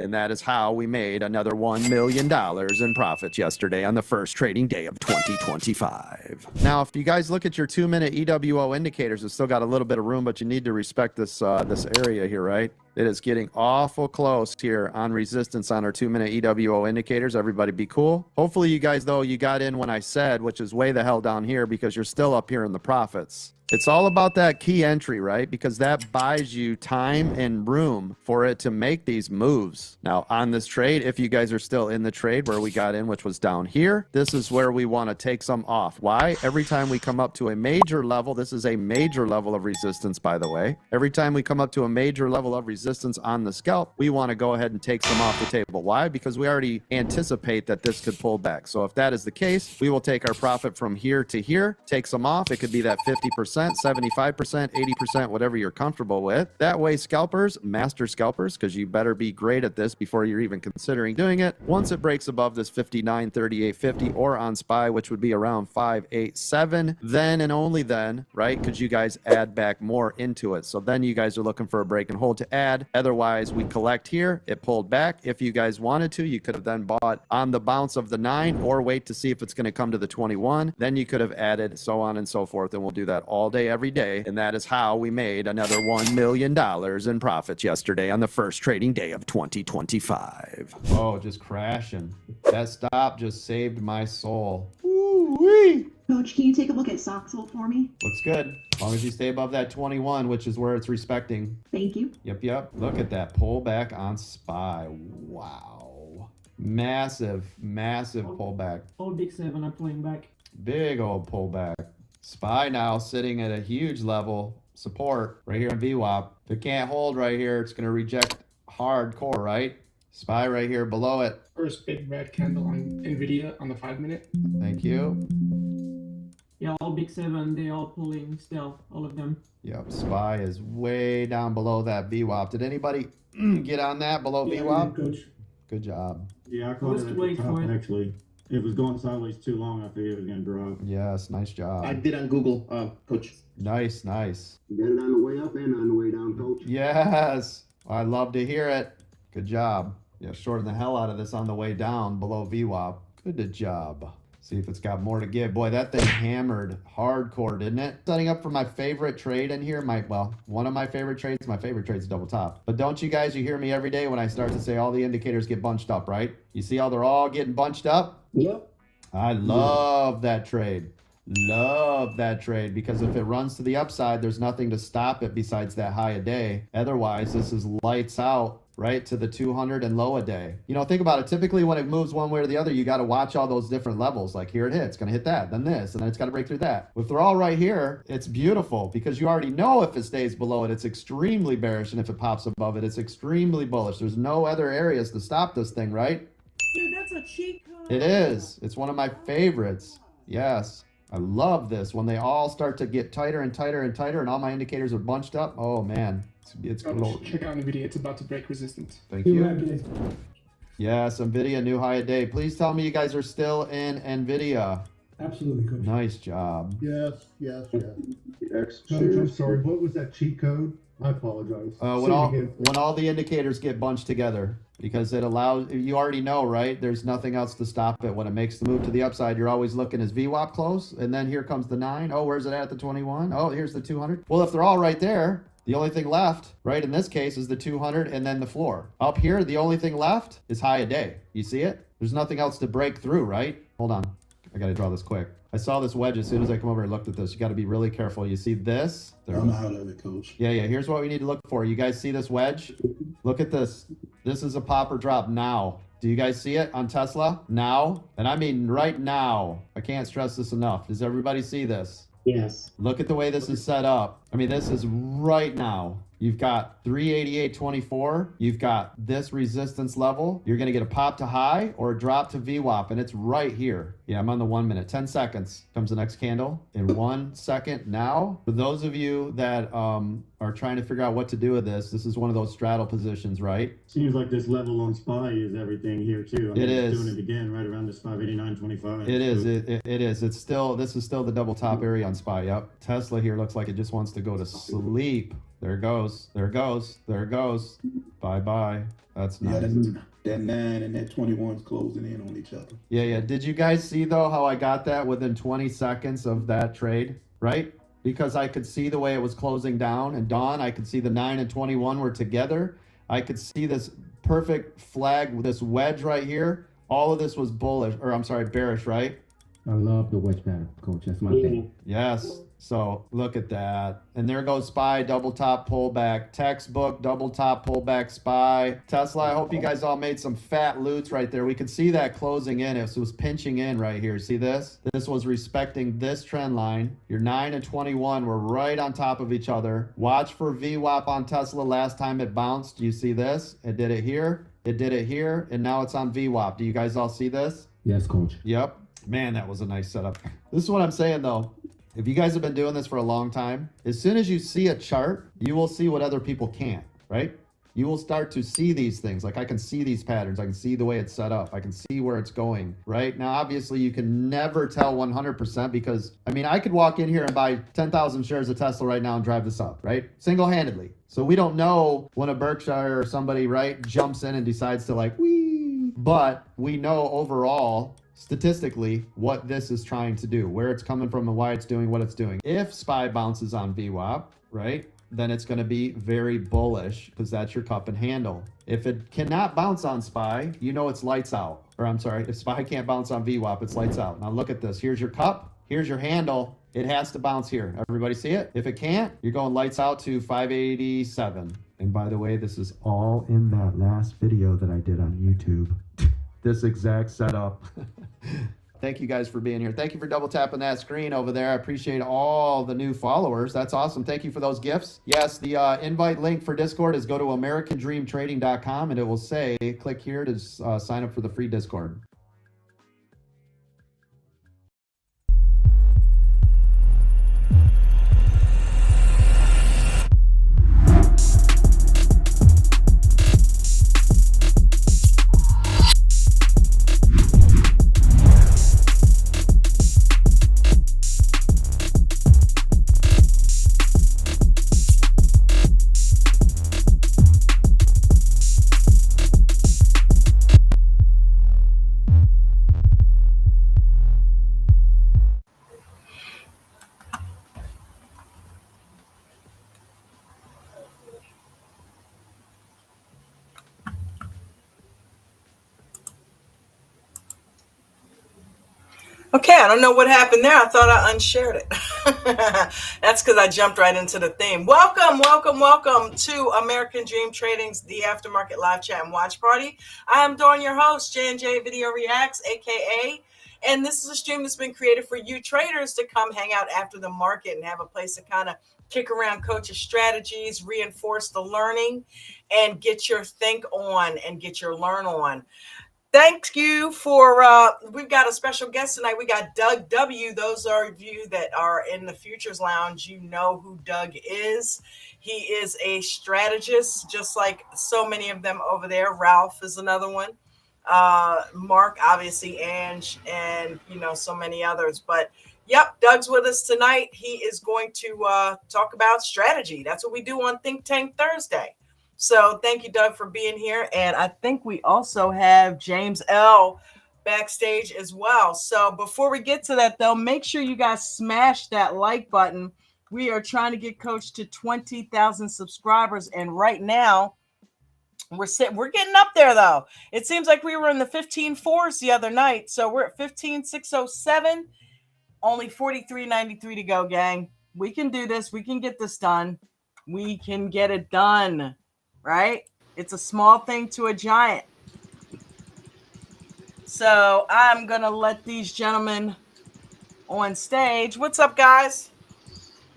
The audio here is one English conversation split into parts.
And that is how we made another $1 million in profits yesterday on the first trading day of 2025. Now, if you guys look at your 2-minute EWO indicators, it's still got a little bit of room, but you need to respect this this area here, right? It is getting awful close here on resistance on our 2-minute EWO indicators. Everybody be cool. Hopefully you guys, though, you got in when I said, which is way the hell down here because you're still up here in the profits. It's all about that key entry, right? Because that buys you time and room for it to make these moves. Now, on this trade, if you guys are still in the trade where we got in, which was down here, this is where we want to take some off. Why? Every time we come up to a major level, this is a major level of resistance, by the way. Every time we come up to a major level of resistance on the scalp, we want to go ahead and take some off the table. Why? Because we already anticipate that this could pull back. So if that is the case, we will take our profit from here to here, take some off. It could be that 50%. 75%, 80%, whatever you're comfortable with. That way, scalpers, master scalpers, because you better be great at this before you're even considering doing it. Once it breaks above this 59.3850 or on SPY, which would be around 587, then and only then, right, could you guys add back more into it. So then you guys are looking for a break and hold to add. Otherwise, we collect here. It pulled back. If you guys wanted to, you could have then bought on the bounce of the 9 or wait to see if it's going to come to the 21. Then you could have added so on and so forth. And we'll do that all day, every day. And that is how we made another $1 million in profits yesterday on the first trading day of 2025. Oh, just crashing. That stop just saved my soul. Woo-wee. Coach, can you take a look at Soxel for me? Looks good. As long as you stay above that 21, which is where it's respecting. Thank you. Yep. Look at that pullback on SPY. Wow. Massive pullback. All big 7 are pulling back. Big old pullback. SPY now sitting at a huge level support right here in VWAP. If it can't hold right here, it's going to reject hardcore, right? SPY right here below it. First big red candle on NVIDIA on the 5-minute. Thank you. Yeah, all big 7, they all pulling still, all of them. Yep, SPY is way down below that VWAP. Did anybody get on that below VWAP? Coach. Good job. Yeah, I caught it at the top, actually. It was going sideways too long. I figured it was going to drop. Yes, nice job. I did on Google, Coach. Nice. You got it on the way up and on the way down, Coach. Yes, I love to hear it. Good job. Yeah, shorting the hell out of this on the way down below VWAP. Good job. See if it's got more to give. Boy, that thing hammered hardcore, didn't it? Setting up for my favorite trade in here. One of my favorite trades. My favorite trade's double top. But don't you guys, you hear me every day when I start to say all the indicators get bunched up, right? You see how they're all getting bunched up? Yep. I love that trade. Love that trade because if it runs to the upside, there's nothing to stop it besides that high a day. Otherwise, this is lights out right to the 200 and low a day. You know, think about it. Typically when it moves one way or the other, you got to watch all those different levels. Like here it hits, going to hit that, then this, and then it's got to break through that. If they're all right here, it's beautiful because you already know if it stays below it, it's extremely bearish. And if it pops above it, it's extremely bullish. There's no other areas to stop this thing, right? Dude, that's a cheat code. It is. It's one of my favorites. Yes. I love this. When they all start to get tighter and tighter and tighter and all my indicators are bunched up. Oh, man. It's cool. Check out NVIDIA. It's about to break resistance. Thank you. Yes, NVIDIA, new high a day. Please tell me you guys are still in NVIDIA. Absolutely, Coach. Nice job. Yes. Coach, I'm sorry. What was that cheat code? I apologize. When all the indicators get bunched together, because it allows, you already know, right? There's nothing else to stop it. When it makes the move to the upside, you're always looking, is VWAP close? And then here comes the 9. Oh, where's it at the 21? Oh, here's the 200. Well, if they're all right there, the only thing left, right, in this case is the 200 and then the floor. Up here, the only thing left is high a day. You see it? There's nothing else to break through, right? Hold on. I got to draw this quick. I saw this wedge as soon as I come over and looked at this. You got to be really careful. You see this? I'm out of it, Coach. Yeah. Here's what we need to look for. You guys see this wedge? Look at this. This is a pop or drop now. Do you guys see it on Tesla? Now? And I mean right now. I can't stress this enough. Does everybody see this? Yes. Look at the way this is set up. I mean, this is right now. You've got 388.24. You've got this resistance level. You're going to get a pop to high or a drop to VWAP, and it's right here. Yeah, I'm on the 1 minute. 10 seconds comes the next candle in 1 second now. For those of you that are trying to figure out what to do with this, this is one of those straddle positions, right? Seems like this level on SPY is everything here too. It is. Doing it again right around this 589.25. It is. It is. It's still. This is still the double top area on SPY. Yep. Tesla here looks like it just wants to go to sleep. There it goes. There it goes. There it goes. Bye-bye. That's nice. That 9 and that 21's closing in on each other. Yeah. Did you guys see, though, how I got that within 20 seconds of that trade, right? Because I could see the way it was closing down. And Dawn, I could see the 9 and 21 were together. I could see this perfect flag with this wedge right here. All of this was bullish, or I'm sorry, bearish, right? I love the wedge pattern, Coach. That's my thing. Yes. So look at that. And there goes SPY, double top pullback. Textbook, double top pullback, SPY. Tesla, I hope you guys all made some fat loots right there. We could see that closing in. It was pinching in right here. See this? This was respecting this trend line. Your 9 and 21 were right on top of each other. Watch for VWAP on Tesla. Last time it bounced. Do you see this? It did it here. It did it here. And now it's on VWAP. Do you guys all see this? Yes, Coach. Yep. Man, that was a nice setup. This is what I'm saying, though. If you guys have been doing this for a long time, as soon as you see a chart, you will see what other people can't, right? You will start to see these things. Like I can see these patterns. I can see the way it's set up. I can see where it's going, right? Now, obviously, you can never tell 100% because, I mean, I could walk in here and buy 10,000 shares of Tesla right now and drive this up, right? Single-handedly. So we don't know when a Berkshire or somebody, right, jumps in and decides to like, whee. But we know overall, statistically, what this is trying to do, where it's coming from and why it's doing what it's doing. If SPY bounces on VWAP, right, then it's going to be very bullish because that's your cup and handle. If it cannot bounce on SPY, you know it's lights out. Or I'm sorry, if SPY can't bounce on VWAP, it's lights out. Now look at this. Here's your cup. Here's your handle. It has to bounce here. Everybody see it? If it can't, you're going lights out to 587. And by the way, this is all in that last video that I did on YouTube. This exact setup. Thank you guys for being here. Thank you for double tapping that screen over there. I appreciate all the new followers. That's awesome. Thank you for those gifts. Yes, the invite link for Discord is go to americandreamtrading.com and it will say, click here to sign up for the free Discord. Okay, I don't know what happened there. I thought I unshared it. That's because I jumped right into the theme. Welcome to American Dream Trading's The Aftermarket Live Chat and Watch Party. I am Dawn, your host, J&J Video Reacts, aka, and this is a stream that's been created for you traders to come hang out after the market and have a place to kind of kick around coaches' strategies, reinforce the learning, and get your think on and get your learn on. Thank you for, we've got a special guest tonight. We got Doug W. Those of you that are in the Futures Lounge, you know who Doug is. He is a strategist, just like so many of them over there. Ralph is another one. Mark, obviously, Ange, and, you know, so many others. But, yep, Doug's with us tonight. He is going to talk about strategy. That's what we do on Think Tank Thursday. So thank you, Doug, for being here. And I think we also have James L. backstage as well. So before we get to that, though, make sure you guys smash that like button. We are trying to get Coach to 20,000 subscribers. And right now, we're getting up there, though. It seems like we were in the 15.4s the other night. So we're at 15.607. Only 43.93 to go, gang. We can do this. We can get this done. We can get it done. Right? It's a small thing to a giant. So I'm going to let these gentlemen on stage. What's up, guys?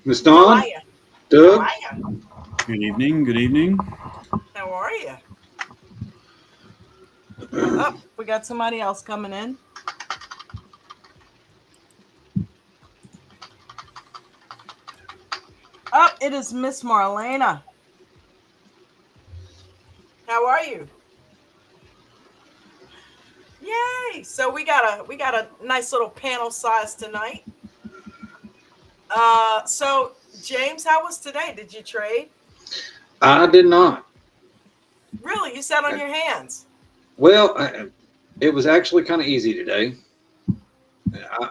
Miss Dawn? How are you? Doug? How are you? Good evening. Good evening. How are you? Oh, we got somebody else coming in. Oh, it is Miss Marlena. How are you? Yay! So we got a nice little panel size tonight. So James, how was today? Did you trade? I did not. Really? You sat on your hands? Well, it was actually kind of easy today.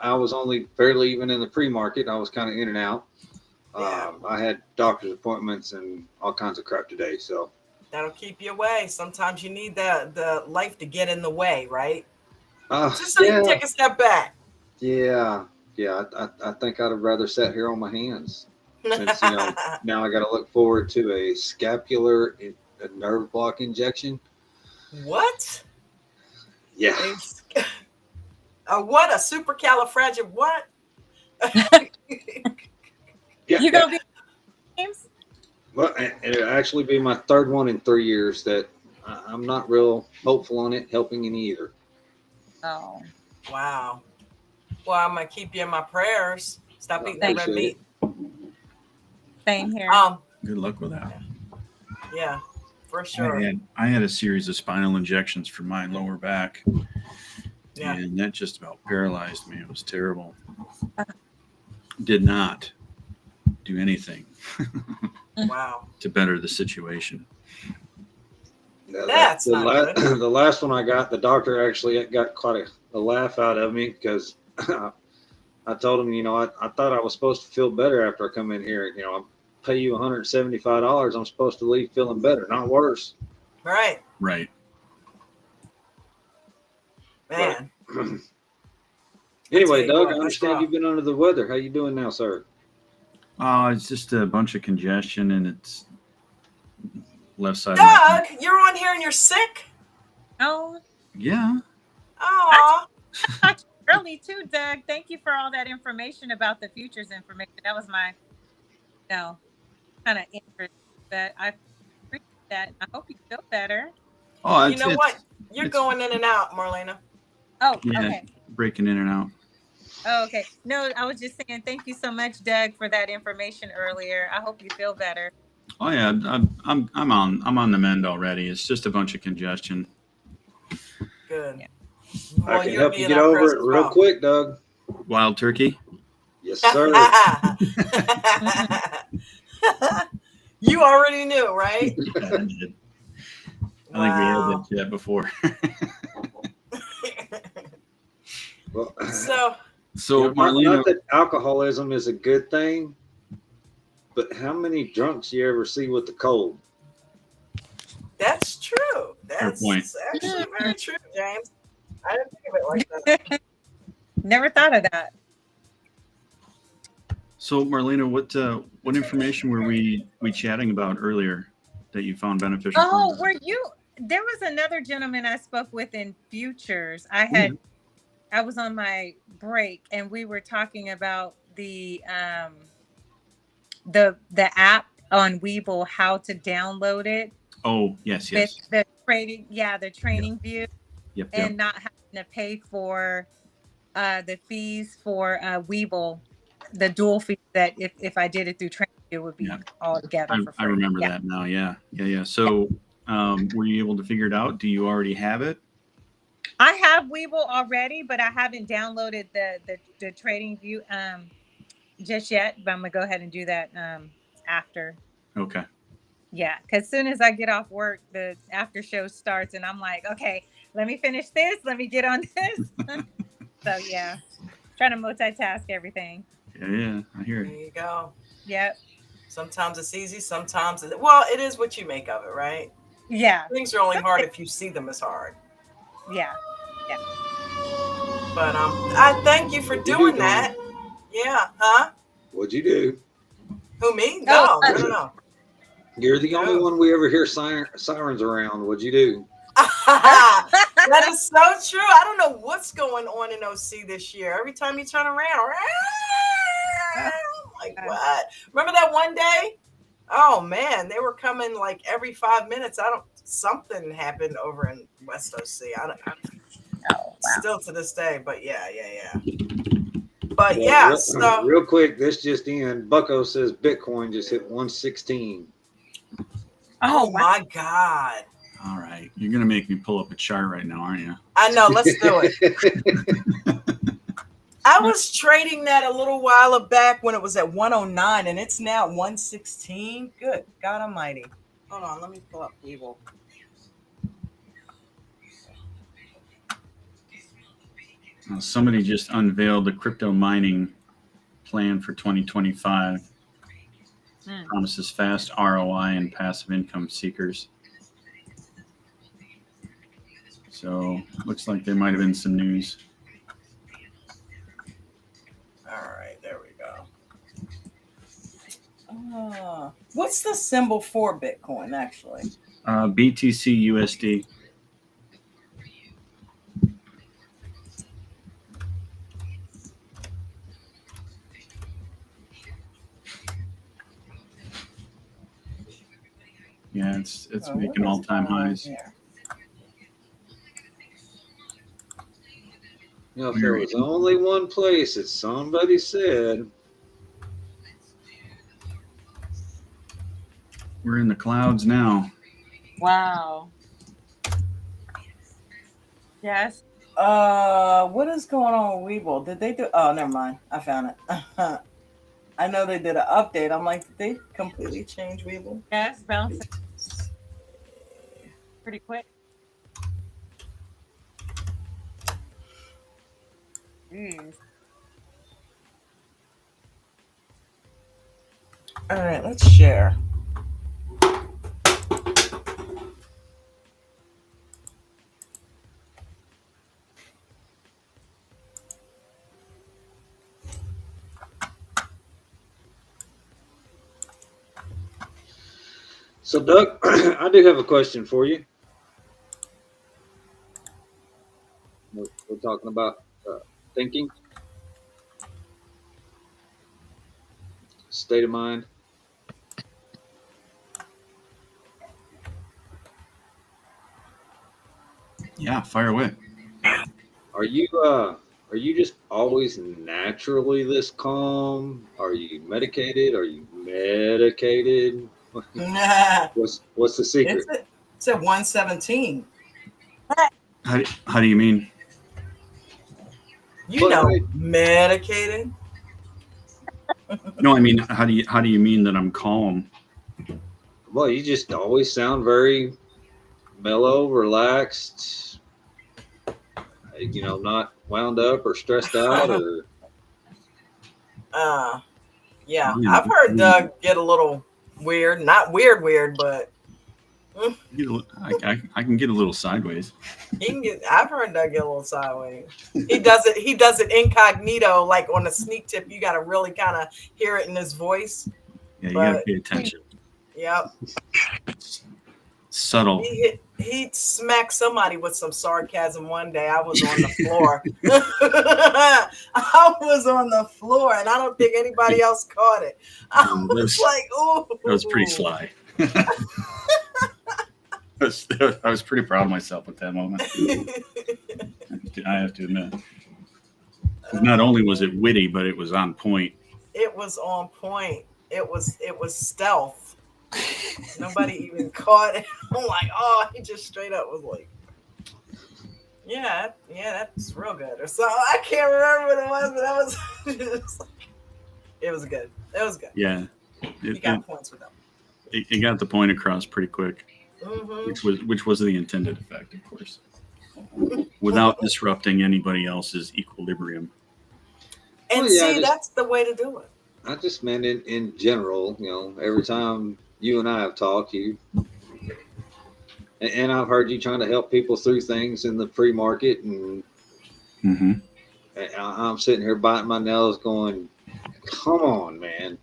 I was only barely even in the pre-market. I was kind of in and out. Yeah. I had doctor's appointments and all kinds of crap today. So that'll keep you away. Sometimes you need the life to get in the way, right? Just so you can take a step back. Yeah. I think I'd have rather sat here on my hands. Since, now I got to look forward to a scapular a nerve block injection. What? Yeah. What? A supercalifragil what? Yeah. You gonna be games? Well, it'll actually be my third one in 3 years that I'm not real hopeful on it helping any either. Oh. Wow. Well, I'm gonna keep you in my prayers. Stop eating the red meat. Same here. Good luck with that. Yeah, for sure. I had a series of spinal injections for my lower back. Yeah. And that just about paralyzed me. It was terrible. Did not do anything Wow. to better the situation. That's not good. The last one I got, the doctor actually got quite a laugh out of me because I told him, I thought I was supposed to feel better after I come in here. I pay you $175. I'm supposed to leave feeling better, not worse. Right. Right. Man. Anyway, Doug, I understand you've been under the weather. How you doing now, sir? It's just a bunch of congestion and it's left side. Doug, you're on here and you're sick? Oh. Yeah. Oh. Early too, Doug. Thank you for all that information about the futures information. That was my, kind of interest. But I appreciate that. I hope you feel better. Oh, you know what? You're going in and out, Marlena. Oh, yeah, okay. Breaking in and out. Oh, okay. No, I was just saying thank you so much, Doug, for that information earlier. I hope you feel better. Oh yeah, I'm on the mend already. It's just a bunch of congestion. Good. Yeah. Well, I can help you get over it real quick, Doug. Wild turkey? Yes, sir. You already knew, right? Yeah, I did. I think we had that chat before. Well, so Marlena, not that alcoholism is a good thing, but how many drunks you ever see with the cold? That's true. That's actually very true, James. I didn't think of it like that. Never thought of that. So Marlena, what information were we chatting about earlier that you found beneficial? Oh, there was another gentleman I spoke with in futures. I was on my break and we were talking about the app on Webull, how to download it. Oh, yes. With the training view. Yep. And not having to pay for the fees for Webull, the dual fee that if I did it through training, it would be all together for free. I remember that now. Yeah. So were you able to figure it out? Do you already have it? I have Webull already, but I haven't downloaded the trading view just yet. But I'm gonna go ahead and do that after. Okay. Yeah, because as soon as I get off work, the after show starts, and I'm like, okay, let me finish this. Let me get on this. So yeah, trying to multitask everything. Yeah, I hear it. There you go. Yep. Sometimes it's easy. Sometimes it is what you make of it, right? Yeah. Things are only hard if you see them as hard. Yeah. But I thank you for doing that. Yeah. Huh? What'd you do? Who, me? No. You're the only one we ever hear sirens around. What'd you do? That is so true. I don't know what's going on in OC this year. Every time you turn around, like what? Remember that one day? Oh man, they were coming like every 5 minutes. Something happened over in West OC. Still to this day, but yeah. But so real quick, this just in. Bucko says Bitcoin just hit 116. Oh my God. All right. You're going to make me pull up a chart right now, aren't you? I know. Let's do it. I was trading that a little while back when it was at 109 and it's now 116. Good God Almighty. Hold on, let me pull up Weevil. Somebody just unveiled the crypto mining plan for 2025. Promises fast ROI and passive income seekers. So looks like there might have been some news. All right, there we go. What's the symbol for Bitcoin, actually? BTC USD. Yeah, it's making all-time highs. You know, if there was only one place that somebody said. We're in the clouds now. Wow. Yes. What is going on with Weevil? Did they do? Oh, never mind. I found it. I know they did an update. I'm like, did they completely change Weevil? Yes, bouncing pretty quick. Jeez. All right, let's share. So, Doug, I do have a question for you. We're talking about thinking, state of mind. Yeah, fire away. Are you just always naturally this calm? Are you medicated? Are you medicated? Nah. What's the secret? It's at 117. How do you mean? You know, medicated. No, I mean, how do you mean that I'm calm? Well, you just always sound very mellow, relaxed. You know, not wound up or stressed out or. Yeah, I've heard Doug get a little weird. Not weird, but I can get a little sideways. he can get. I've heard Doug get a little sideways. He does it incognito, like on a sneak tip. You got to really kind of hear it in his voice. Yeah, you got to pay attention. Yep. Subtle. He smacked somebody with some sarcasm one day. I was on the floor. I was on the floor, and I don't think anybody else caught it. I was like, "Ooh!" That was pretty sly. I was pretty proud of myself at that moment. I have to admit. Not only was it witty, but it was on point. It was on point. It was stealth. Nobody even caught it. I'm like, oh, he just straight up was like, yeah, that's real good. Or so I can't remember what it was, but that was it was good. It was good. Yeah, you got points with them. It got the point across pretty quick, mm-hmm. which was the intended effect, of course, without disrupting anybody else's equilibrium. And see, that's the way to do it. I just meant in general, you know, every time you and I have talked, and I've heard you trying to help people through things in the pre-market, and I'm sitting here biting my nails going, come on, man.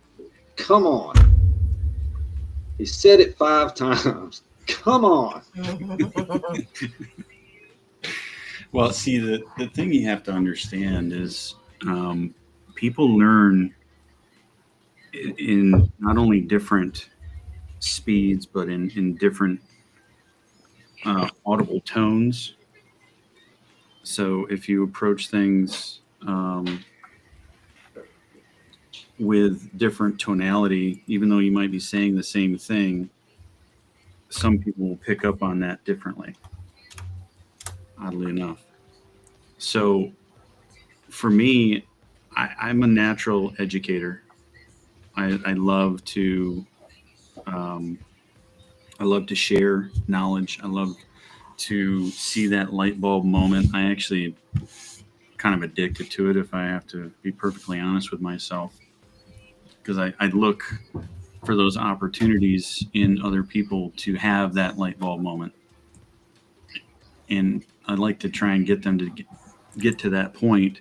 Come on. He said it 5 times. Come on. Well, see, the thing you have to understand is people learn in not only different speeds, but in different audible tones. So if you approach things with different tonality, even though you might be saying the same thing, some people will pick up on that differently, oddly enough. So for me, I'm a natural educator. I love to I love to share knowledge. I love to see that light bulb moment. I actually kind of addicted to it, if I have to be perfectly honest with myself, because I look for those opportunities in other people to have that light bulb moment. And I'd like to try and get them to get to that point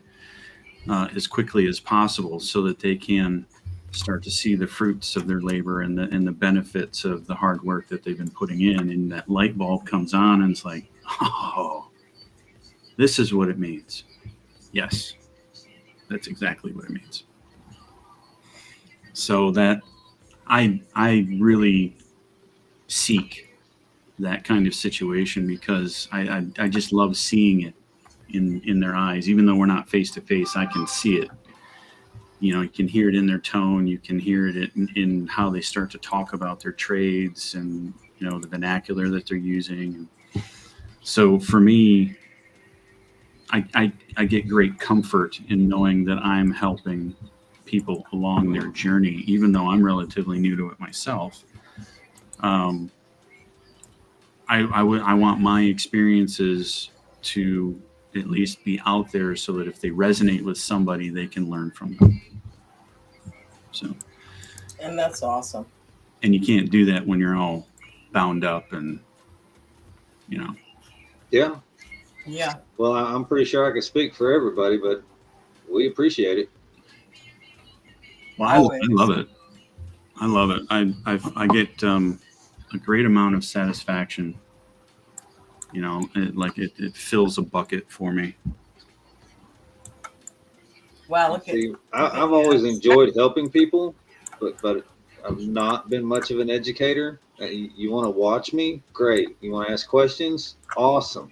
as quickly as possible so that they can start to see the fruits of their labor and the benefits of the hard work that they've been putting in. And that light bulb comes on and it's like, oh, this is what it means. Yes, that's exactly what it means. So that I really seek that kind of situation because I just love seeing it in their eyes. Even though we're not face to face, I can see it. You know, you can hear it in their tone. You can hear it in how they start to talk about their trades and, you know, the vernacular that they're using. So for me, I get great comfort in knowing that I'm helping people along their journey, even though I'm relatively new to it myself. I want my experiences to at least be out there so that if they resonate with somebody, they can learn from them. So, and that's awesome. And you can't do that when you're all bound up and, you know. Yeah. Yeah. Well, I'm pretty sure I can speak for everybody, but we appreciate it. Well, I love it. I love it. I get a great amount of satisfaction. You know, it fills a bucket for me. Wow, look at. See, I've always enjoyed helping people, but I've not been much of an educator. You want to watch me? Great. You want to ask questions? Awesome.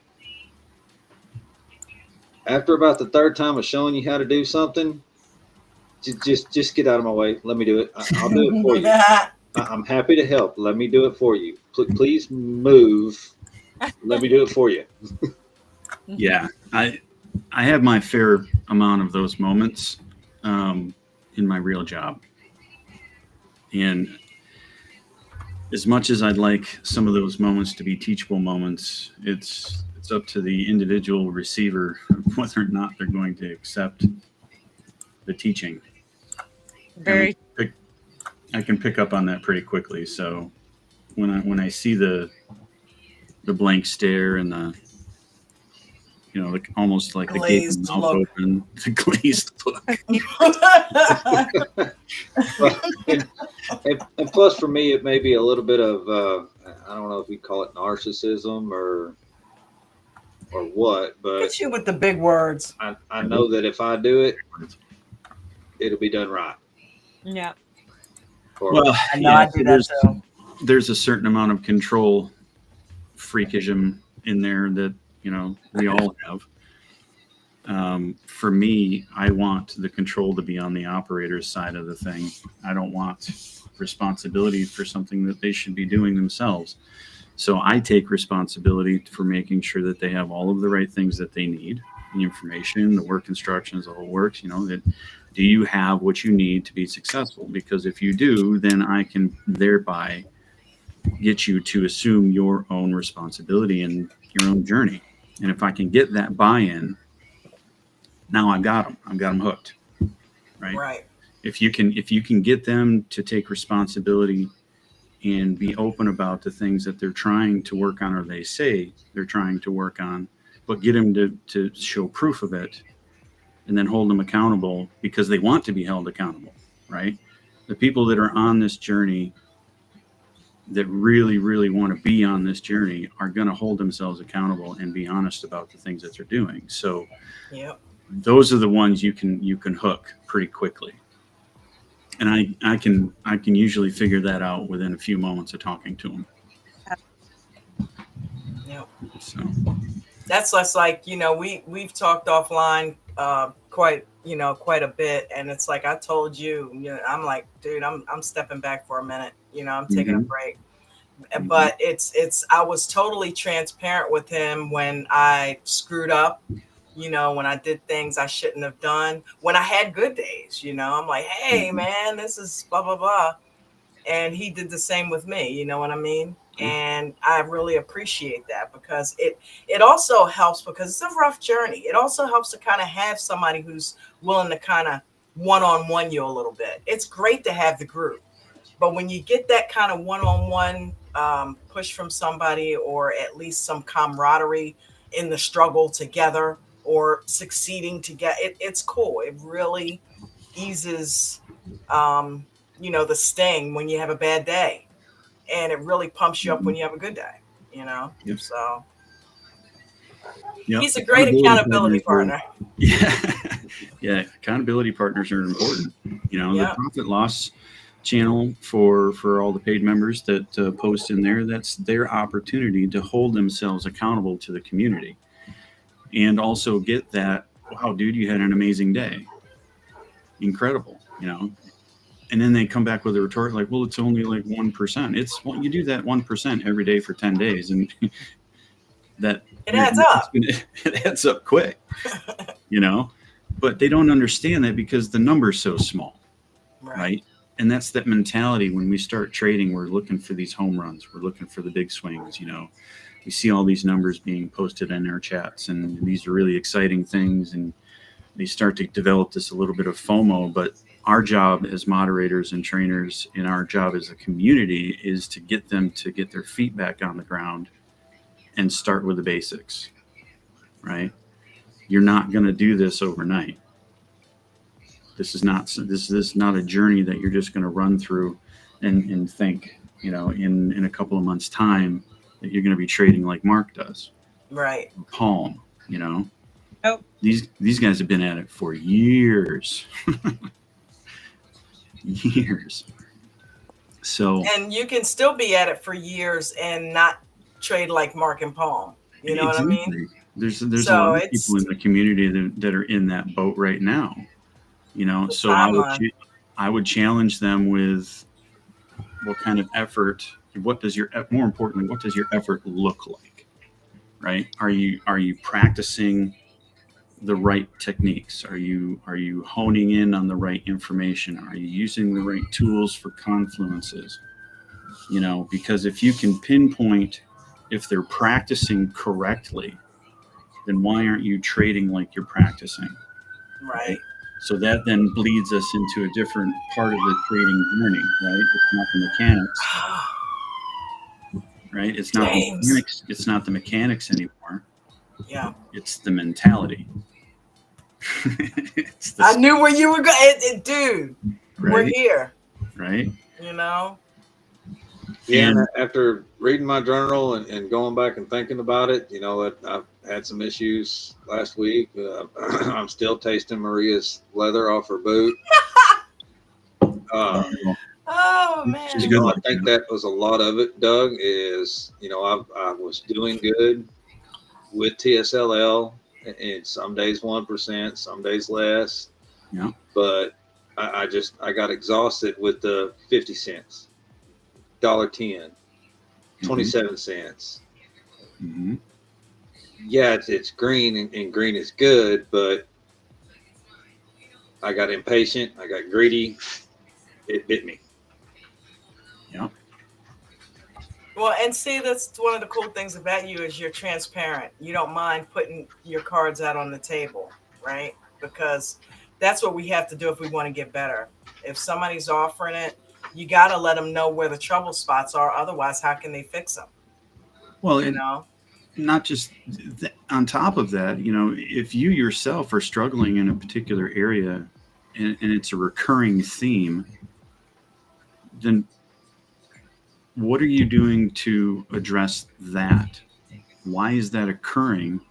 After about the third time of showing you how to do something, just get out of my way. Let me do it. I'll do it for you. I'm happy to help. Let me do it for you. Please move. Let me do it for you. Yeah, I have my fair amount of those moments in my real job. And as much as I'd like some of those moments to be teachable moments, it's up to the individual receiver whether or not they're going to accept the teaching. Very. I can pick up on that pretty quickly. So when I see the blank stare and the, you know, almost like the gaping mouth open, the glazed look. and plus, for me, it may be a little bit of I don't know if we call it narcissism or what, but hit you with the big words. I know that if I do it, it'll be done right. Yeah. Well, I know I do that too. There's a certain amount of control freakism in there that, you know, we all have. For me, I want the control to be on the operator's side of the thing. I don't want responsibility for something that they should be doing themselves. So I take responsibility for making sure that they have all of the right things that they need, the information, the work instructions, the whole works, you know, that do you have what you need to be successful? Because if you do, then I can thereby get you to assume your own responsibility and your own journey. And if I can get that buy-in, now I've got them hooked, right? Right. If you can get them to take responsibility and be open about the things that they're trying to work on or they say they're trying to work on, but get them to show proof of it and then hold them accountable because they want to be held accountable, right? The people that are on this journey that really, really want to be on this journey are going to hold themselves accountable and be honest about the things that they're doing. So those are the ones you can hook pretty quickly. And I can usually figure that out within a few moments of talking to them. Yep. So that's less like, you know, we've talked offline quite a bit, and it's like I told you, you know, I'm like, dude, I'm stepping back for a minute, you know, I'm taking a break. But it's I was totally transparent with him when I screwed up, you know, when I did things I shouldn't have done, when I had good days, you know, I'm like, hey man, this is blah blah blah, and he did the same with me, you know what I mean? And I really appreciate that, because it also helps, because it's a rough journey. It also helps to kind of have somebody who's willing to kind of one-on-one you a little bit. It's great to have the group, but when you get that kind of one-on-one push from somebody, or at least some camaraderie in the struggle together or succeeding together, it's cool. It really eases, the sting when you have a bad day, and it really pumps you up when you have a good day, Yep. So Yep. he's a great accountability partner. Yeah. Yeah. Accountability partners are important. The profit loss channel for all the paid members that post in there, that's their opportunity to hold themselves accountable to the community, and also get that, wow, dude, you had an amazing day. Incredible. And then they come back with a retort like, well, it's only like 1%. It's, well, you do that 1% every day for 10 days, and that it adds up. It adds up quick, but they don't understand that because the number's so small, right? And that's that mentality. When we start trading, we're looking for these home runs. We're looking for the big swings. We see all these numbers being posted in our chats, and these are really exciting things. And they start to develop this a little bit of FOMO, but our job as moderators and trainers, and our job as a community, is to get them to get their feet back on the ground and start with the basics, right? You're not going to do this overnight. This is not a journey that you're just going to run through and think, in a couple of months' time that you're going to be trading like Mark does. Right. Palm, Oh. These guys have been at it for years. Years. So, and you can still be at it for years and not trade like Mark and Palm. You know what I mean? There's a lot of people in the community that are in that boat right now. So I would challenge them with, what kind of effort? More importantly, what does your effort look like? Right? Are you practicing the right techniques? Are you honing in on the right information? Are you using the right tools for confluences? Because if you can pinpoint if they're practicing correctly, then why aren't you trading like you're practicing? Right. So that then bleeds us into a different part of the trading journey, right? It's not the mechanics. Right? It's not the mechanics. It's not the mechanics anymore. Yeah. It's the mentality. I knew where you were going, dude. Right? We're here. Right. Yeah. And after reading my journal and going back and thinking about it, that I've had some issues last week. I'm still tasting Maria's leather off her boot. Oh man! I think that was a lot of it, Doug. Is I was doing good with TSLL, and some days 1%, some days less. Yeah. But I got exhausted with the 50 cents, $1.10, 27 cents. Mm-hmm. Yeah, it's green, and green is good, but I got impatient. I got greedy. It bit me. Yeah. Well, and see, that's one of the cool things about you is you're transparent. You don't mind putting your cards out on the table, right? Because that's what we have to do if we want to get better. If somebody's offering it, you got to let them know where the trouble spots are. Otherwise, how can they fix them? Well, not just on top of that, if you yourself are struggling in a particular area and it's a recurring theme, then what are you doing to address that? Why is that occurring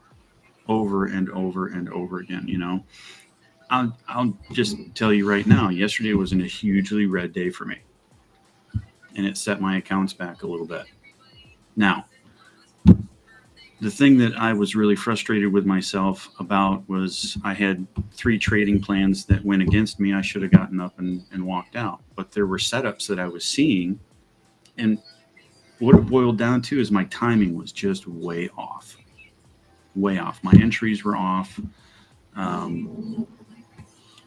over and over and over again? I'll just tell you right now, yesterday wasn't a hugely red day for me, and it set my accounts back a little bit. Now, the thing that I was really frustrated with myself about was I had 3 trading plans that went against me. I should have gotten up and walked out, but there were setups that I was seeing, and what it boiled down to is my timing was just way off. Way off. My entries were off.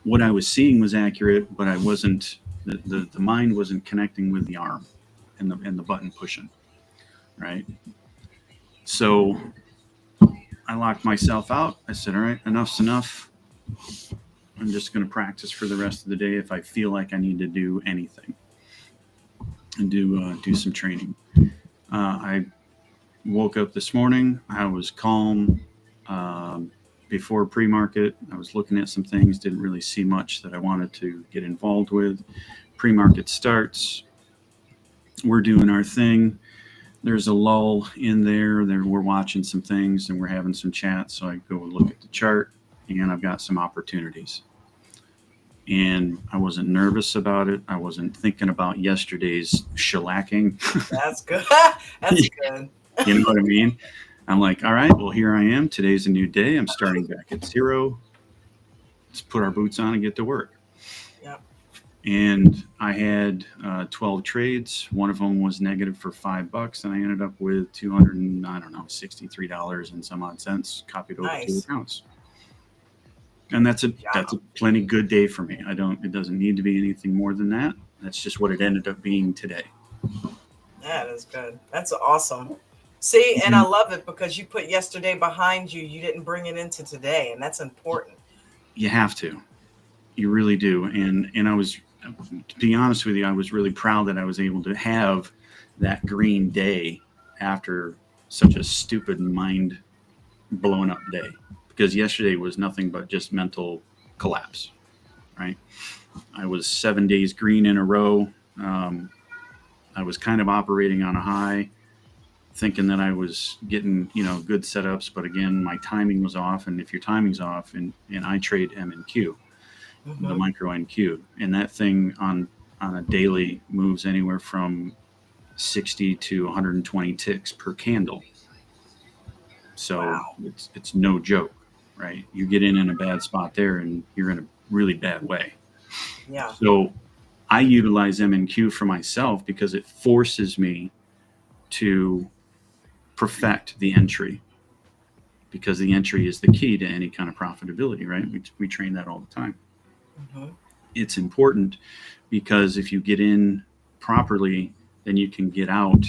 What I was seeing was accurate, but I wasn't. The mind wasn't connecting with the arm and the button pushing. right? So I locked myself out. I said, all right, enough's enough. I'm just going to practice for the rest of the day if I feel like I need to do anything and do some training. I woke up this morning. I was calm. Before pre-market, I was looking at some things, didn't really see much that I wanted to get involved with. Pre-market starts. We're doing our thing. There's a lull in there. We're watching some things and we're having some chats. So I go look at the chart and I've got some opportunities. And I wasn't nervous about it. I wasn't thinking about yesterday's shellacking. That's good. That's good. You know what I mean? I'm like, all right, well, here I am. Today's a new day. I'm starting back at zero. Let's put our boots on and get to work. Yep. And I had 12 trades. One of them was negative for $5, and I ended up with $63 and some odd cents copied over to accounts. And that's a plenty good day for me. It doesn't need to be anything more than that. That's just what it ended up being today. That is good. That's awesome. See, and I love it because you put yesterday behind you. You didn't bring it into today, and that's important. You have to. You really do. And I was, to be honest with you, I was really proud that I was able to have that green day after such a stupid mind blowing up day, because yesterday was nothing but just mental collapse, right? I was 7 days green in a row. I was kind of operating on a high, thinking that I was getting, good setups. But again, my timing was off. And if your timing's off, and I trade M&Q, the micro NQ, and that thing on a daily moves anywhere from 60 to 120 ticks per candle. So it's no joke, right? You get in a bad spot there and you're in a really bad way. Yeah. So I utilize M&Q for myself because it forces me to perfect the entry, because the entry is the key to any kind of profitability, right? We train that all the time. It's important because if you get in properly, then you can get out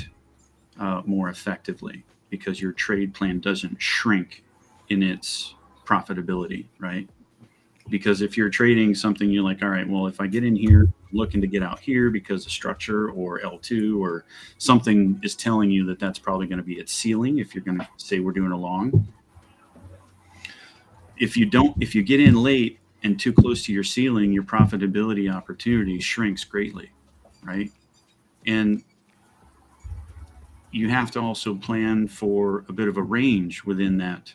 more effectively, because your trade plan doesn't shrink in its profitability, right? Because if you're trading something, you're like, all right, well, if I get in here, I'm looking to get out here because the structure or L2 or something is telling you that that's probably going to be its ceiling if you're going to say we're doing a long. If you get in late and too close to your ceiling, your profitability opportunity shrinks greatly, right? And you have to also plan for a bit of a range within that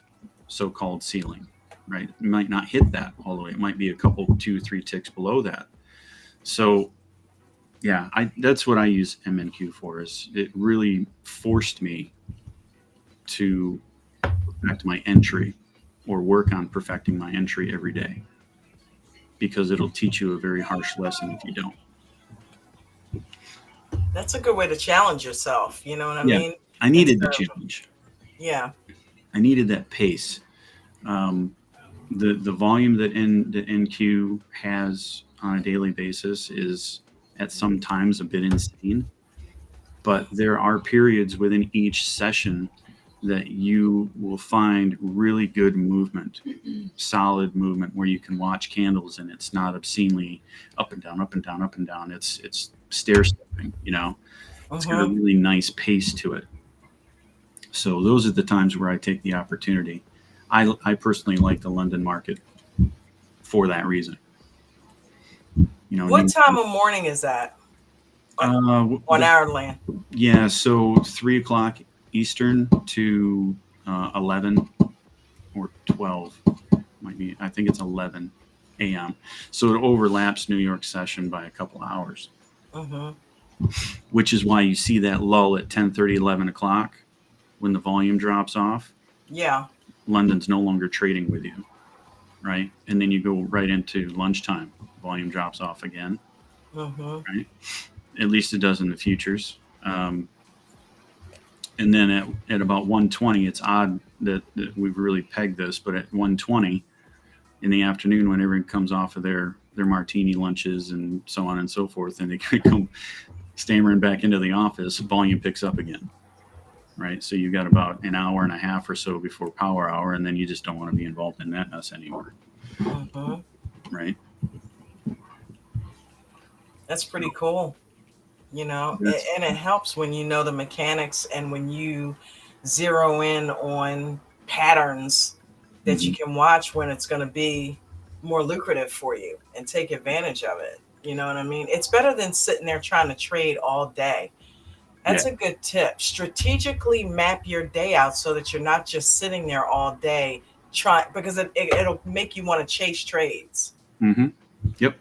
so-called ceiling, right? You might not hit that all the way. It might be a couple, 2-3 ticks below that. So yeah, that's what I use M&Q for. Is it really forced me to perfect my entry, or work on perfecting my entry every day, because it'll teach you a very harsh lesson if you don't. That's a good way to challenge yourself. You know what I mean? I needed the challenge. Yeah. I needed that pace. The volume that NQ has on a daily basis is at some times a bit insane, but there are periods within each session that you will find really good movement, solid movement, where you can watch candles and it's not obscenely up and down, up and down, up and down. It's stair stepping, It's got a really nice pace to it. So those are the times where I take the opportunity. I personally like the London market for that reason. What time of morning is that? On our land? Yeah, so 3 o'clock Eastern to 11 or 12. Might be. I think it's 11 a.m. So it overlaps New York session by a couple hours. Which is why you see that lull at 10:30, 11 o'clock when the volume drops off. Yeah. London's no longer trading with you, right? And then you go right into lunchtime. Volume drops off again, right? At least it does in the futures. And then at about 1:20, it's odd that we've really pegged this, but at 1:20 in the afternoon, when everyone comes off of their martini lunches and so on and so forth, and they come stammering back into the office, volume picks up again. right? So you've got about an hour and a half or so before power hour, and then you just don't want to be involved in that mess anymore, right? That's pretty cool. You know, and it helps when you know the mechanics and when you zero in on patterns that you can watch when it's going to be more lucrative for you and take advantage of it. You know what I mean? It's better than sitting there trying to trade all day. That's a good tip. Strategically map your day out so that you're not just sitting there all day trying, because it'll make you want to chase trades. Yep.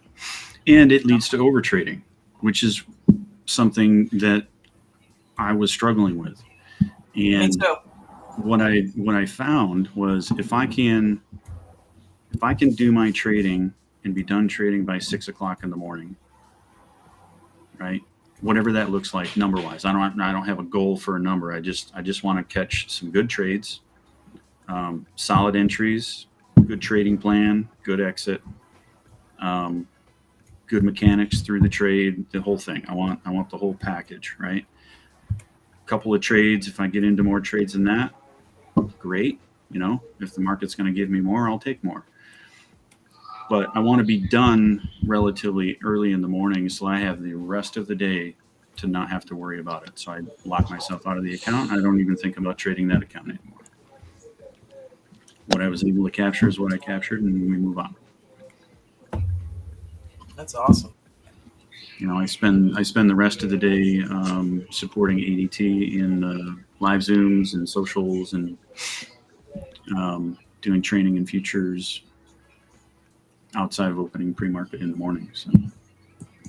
And it leads to over trading, which is something that I was struggling with. And what I found was if I can do my trading and be done trading by 6 o'clock in the morning, right? Whatever that looks like number wise. I don't have a goal for a number. I just want to catch some good trades, solid entries, good trading plan, good exit, good mechanics through the trade, the whole thing. I want the whole package, right? A couple of trades. If I get into more trades than that, great. You know, if the market's going to give me more, I'll take more. But I want to be done relatively early in the morning so I have the rest of the day to not have to worry about it. So I lock myself out of the account. I don't even think about trading that account anymore. What I was able to capture is what I captured, and we move on. That's awesome. You know, I spend the rest of the day supporting ADT in live Zooms and socials and doing training and futures outside of opening pre-market in the morning. So.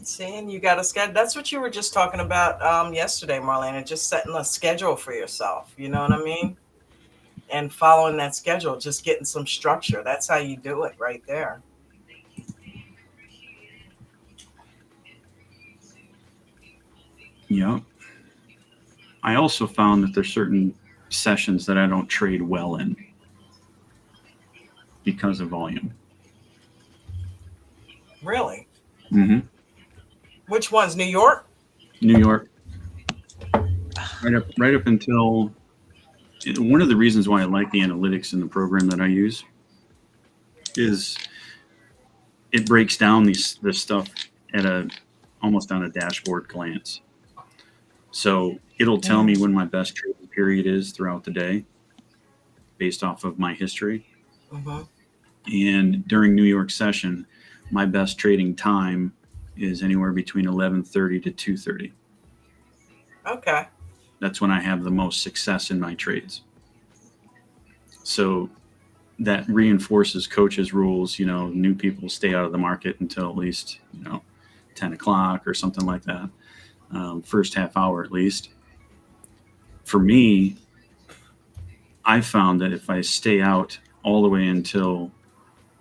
Seeing you got a schedule. That's what you were just talking about yesterday, Marlena, just setting a schedule for yourself. You know what I mean? And following that schedule, just getting some structure. That's how you do it right there. Yeah. I also found that there's certain sessions that I don't trade well in because of volume. Really? Mm-hmm. Which ones? New York? New York. Right up until one of the reasons why I like the analytics in the program that I use is it breaks down this stuff at almost on a dashboard glance. So it'll tell me when my best trading period is throughout the day based off of my history. And during New York session, my best trading time is anywhere between 11:30 to 2:30. Okay. That's when I have the most success in my trades. So that reinforces coaches' rules. You know, new people stay out of the market until at least 10 o'clock or something like that. First half hour at least. For me, I found that if I stay out all the way until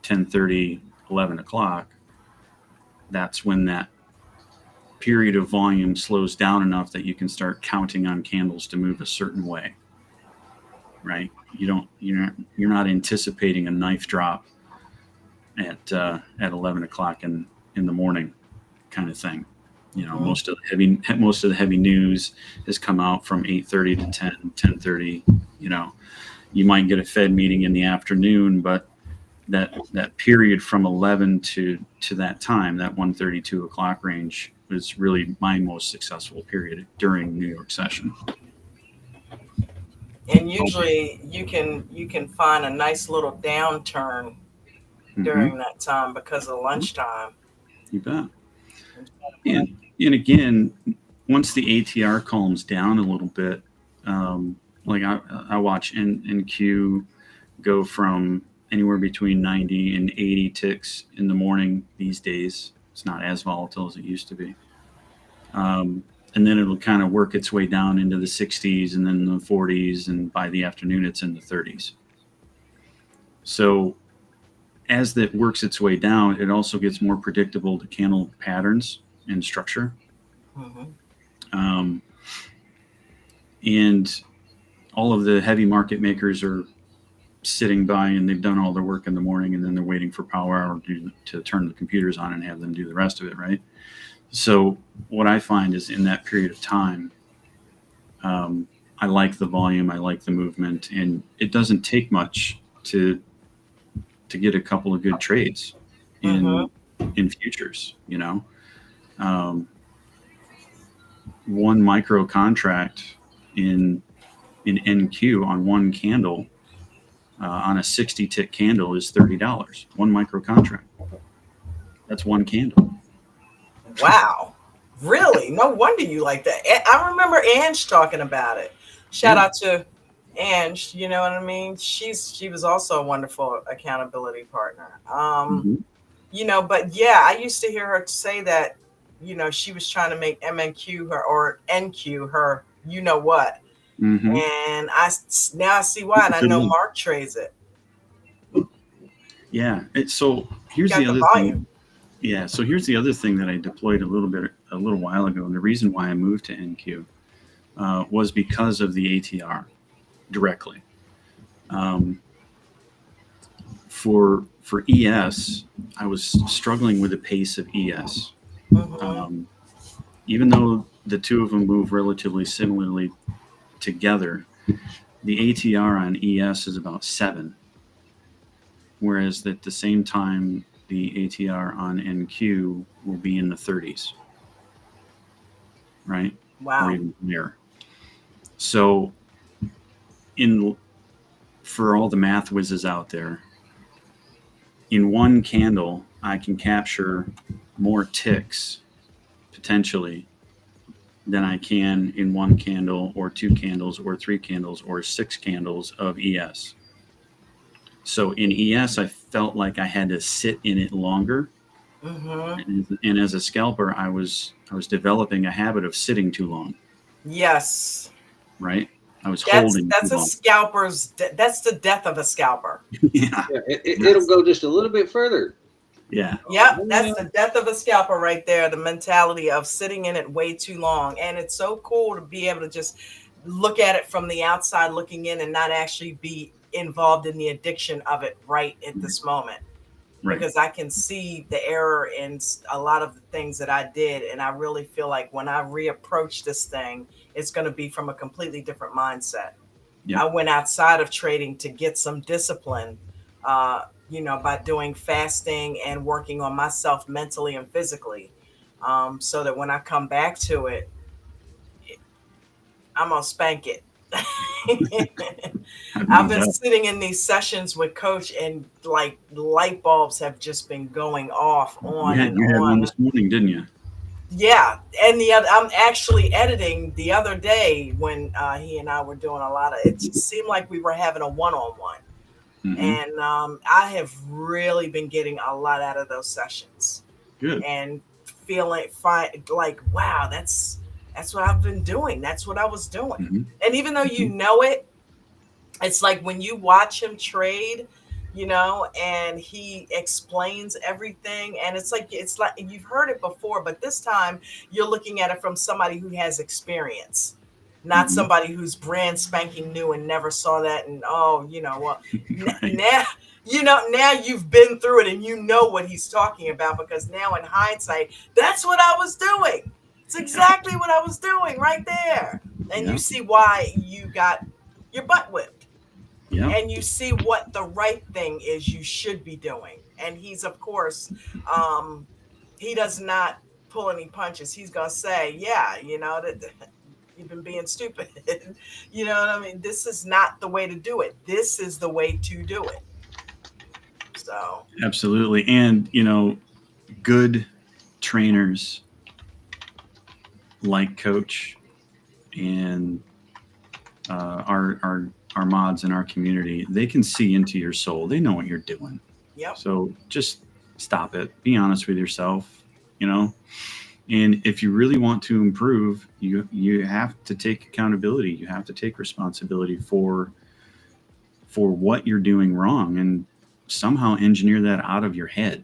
10:30, 11 o'clock, that's when that period of volume slows down enough that you can start counting on candles to move a certain way, right? You're not anticipating a knife drop at 11 o'clock in the morning kind of thing. You know, most of the heavy news has come out from 8:30 to 10:30. You know, you might get a Fed meeting in the afternoon, but that period from 11 to that time, that 1:30, 2 o'clock range, was really my most successful period during New York session. And usually you can find a nice little downturn during that time because of lunchtime. You bet. And again, once the ATR calms down a little bit, like I watch NQ go from anywhere between 90 and 80 ticks in the morning these days. It's not as volatile as it used to be. And then it'll kind of work its way down into the 60s and then the 40s. And by the afternoon, it's in the 30s. So as that works its way down, it also gets more predictable to candle patterns and structure. And all of the heavy market makers are sitting by and they've done all their work in the morning and then they're waiting for power hour to turn the computers on and have them do the rest of it, right? So what I find is in that period of time, I like the volume, I like the movement, and it doesn't take much to get a couple of good trades in futures. One micro contract in NQ on one candle on a 60 tick candle is $30. One micro contract. That's one candle. Wow. Really? No wonder you like that. I remember Ange talking about it. Shout out to Ange, you know what I mean? She was also a wonderful accountability partner. But yeah, I used to hear her say that, she was trying to make MNQ or NQ her, you know what? And now I see why, and I know Mark trades it. Yeah. So here's the other thing. Yeah. So here's the other thing that I deployed a little while ago, and the reason why I moved to NQ was because of the ATR directly. For ES, I was struggling with the pace of ES. Even though the two of them move relatively similarly together, the ATR on ES is about 7, whereas at the same time, the ATR on NQ will be in the 30s, right? Wow. Or even near. So for all the math whizzes out there, in one candle, I can capture more ticks potentially than I can in one candle or 2 candles or 3 candles or 6 candles of ES. So in ES, I felt like I had to sit in it longer. And as a scalper, I was developing a habit of sitting too long. Yes. Right? I was holding that's too a long. scalper's that's the death of a scalper. It'll go just a little bit further. Yeah. Yep, that's the death of a scalper right there. The mentality of sitting in it way too long. And it's so cool to be able to just look at it from the outside looking in and not actually be involved in the addiction of it right at this moment. Right. Because I can see the error in a lot of the things that I did. And I really feel like when I reapproach this thing, it's going to be from a completely different mindset. Yep. I went outside of trading to get some discipline, by doing fasting and working on myself mentally and physically, so that when I come back to it, I'm going to spank it. I've been sitting in these sessions with Coach and like light bulbs have just been going off on and you had on. one this morning, didn't you? Yeah, and I'm actually editing the other day when he and I were doing a lot of. It just seemed like we were having a one-on-one, and I have really been getting a lot out of those sessions. Good. And feeling fine, like wow, that's what I've been doing. That's what I was doing. And even though you know it, it's like when you watch him trade, and he explains everything, and it's like you've heard it before, but this time you're looking at it from somebody who has experience, not somebody who's brand spanking new and never saw that. And now you've been through it and you know what he's talking about, because now in hindsight, that's what I was doing. It's exactly what I was doing right there. And you see why you got your butt whipped. Yeah. And you see what the right thing is you should be doing. And he's, of course, he does not pull any punches. He's going to say, yeah, that you've been being stupid. You know what I mean? This is not the way to do it. This is the way to do it. So. Absolutely. And, good trainers like Coach and our mods in our community, they can see into your soul. They know what you're doing. Yep. So just stop it. Be honest with yourself, and if you really want to improve, you have to take accountability. You have to take responsibility for what you're doing wrong and somehow engineer that out of your head.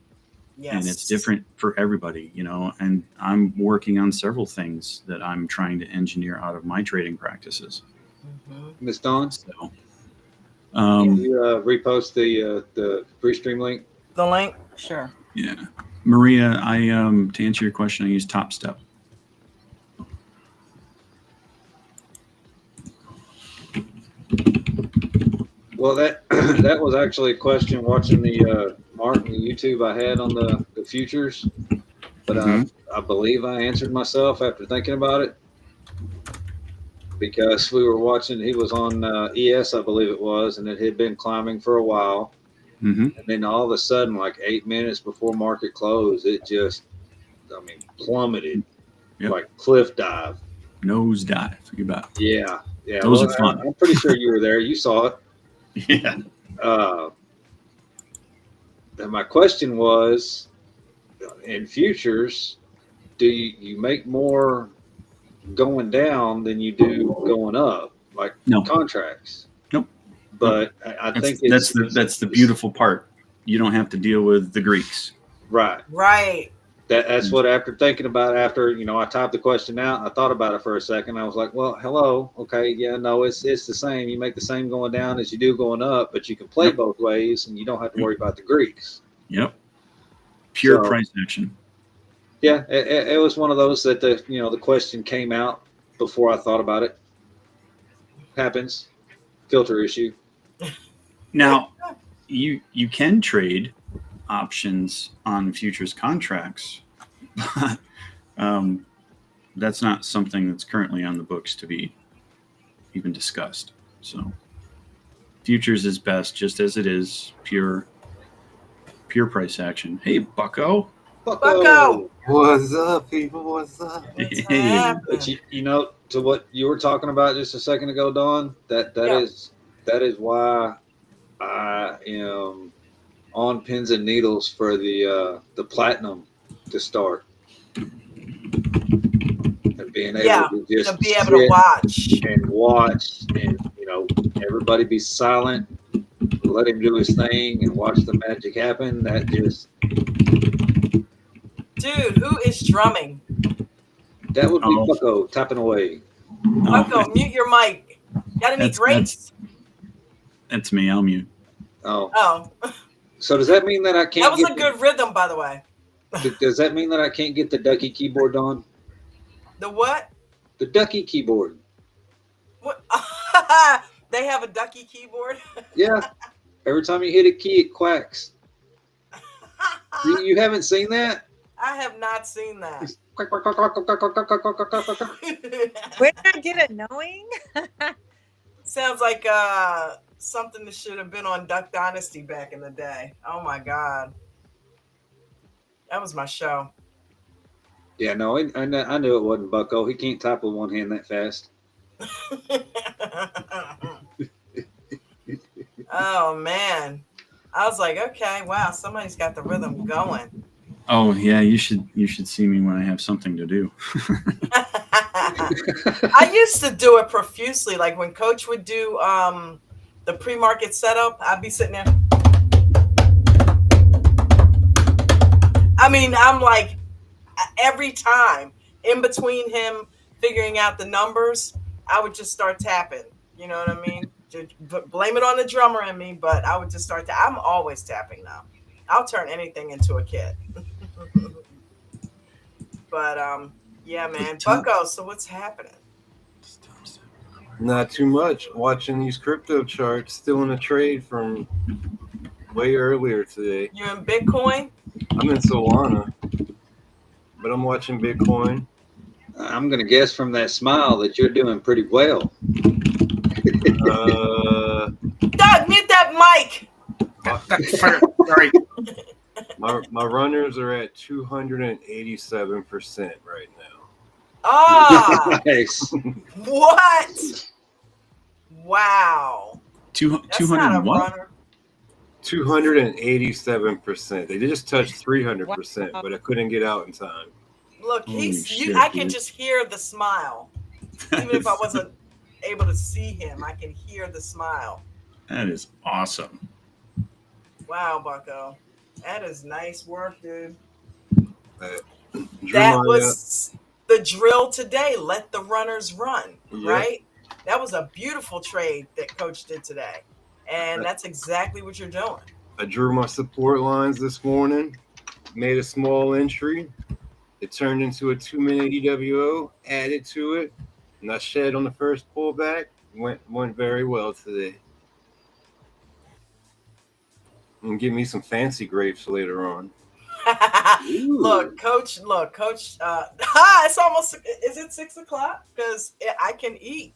Yes. And it's different for everybody, and I'm working on several things that I'm trying to engineer out of my trading practices. Miss Dawn, So, can you repost the pre-stream link? The link? Sure. Yeah. Maria, to answer your question, I use Top Step. Well, that that was actually a question watching the Martin YouTube I had on the futures, but I believe I answered myself after thinking about it because we were watching. He was on ES, I believe it was, and it had been climbing for a while, and then all of a sudden, like 8 minutes before market close, it just, I mean, plummeted, like cliff dive, nose dive. You bet. Yeah. Those Well, are fun. I'm pretty sure you were there. You saw it. Yeah. And my question was, in futures, do you make more going down than you do going up, like contracts? Nope. But I think that's the beautiful part. You don't have to deal with the Greeks. Right. That's what, after thinking about it, after, I typed the question out, I thought about it for a second. I was like, well, hello. Okay. Yeah, no, it's the same. You make the same going down as you do going up, but you can play both ways and you don't have to worry about the Greeks. Yep. Pure price action. Yeah. It was one of those that the question came out before I thought about it. Happens. Filter issue. Now, you can trade options on futures contracts, but that's not something that's currently on the books to be even discussed. So futures is best just as it is, pure price action. Hey, Bucko. What's up, people? What's up? Hey. But to what you were talking about just a second ago, Dawn, that is why I am on pins and needles for the platinum to start, and being able to just be able to watch and everybody be silent, let him do his thing and watch the magic happen. That just, dude, who is drumming? That would be Bucko tapping away. Bucko, mute your mic. Got any grapes? That's me. I'll mute. Oh. So does that mean that I can't? That was a good rhythm, by the way. Does that mean that I can't get the ducky keyboard on? The what? The ducky keyboard. What? They have a ducky keyboard? Yeah. Every time you hit a key, it quacks. You haven't seen that? I have not seen that. Where did I get it knowing? Sounds like something that should have been on Duck Dynasty back in the day. Oh my God. That was my show. Yeah, no, I knew it wasn't Bucko. He can't type with one hand that fast. Oh man. I was like, okay, wow, somebody's got the rhythm going. Oh yeah, you should see me when I have something to do. I used to do it profusely. Like when Coach would do the pre-market setup, I'd be sitting there. I mean, I'm like, every time in between him figuring out the numbers, I would just start tapping. You know what I mean? Blame it on the drummer in me, but I would just start to. I'm always tapping now. I'll turn anything into a kit. But yeah, man, Bucko. So what's happening? Not too much. Watching these crypto charts, still in a trade from way earlier today. You in Bitcoin? I'm in Solana, but I'm watching Bitcoin. I'm gonna guess from that smile that you're doing pretty well. Doug, mute that mic. Sorry. My runners are at 287% right now. Ah, nice. What? Wow. 200 what? 287%. They just touched 300%, but I couldn't get out in time. Look, I can just hear the smile. Even if I wasn't able to see him, I can hear the smile. That is awesome. Wow, Bucko. That is nice work, dude. That was the drill today. Let the runners run, right? That was a beautiful trade that Coach did today. And that's exactly what you're doing. I drew my support lines this morning, made a small entry. It turned into a 2-minute EWO, added to it, and I shed on the first pullback. Went very well today. and get me some fancy grapes later on. Look, coach. It's almost. Is it 6 o'clock? Because I can eat.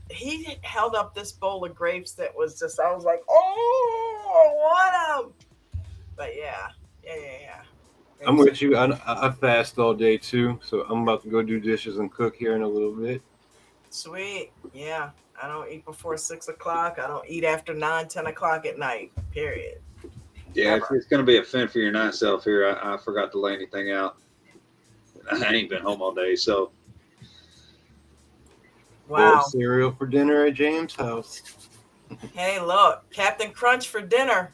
He held up this bowl of grapes that was just. I was like, oh, I want them. But yeah. I'm with you. I fast all day too, so I'm about to go do dishes and cook here in a little bit. Sweet. Yeah. I don't eat before 6 o'clock. I don't eat after 9, 10 o'clock at night. Period. Yeah, it's going to be a fend for your night self here. I forgot to lay anything out. I ain't been home all day, so. Wow. Cereal for dinner at James' house. Hey, look, Captain Crunch for dinner.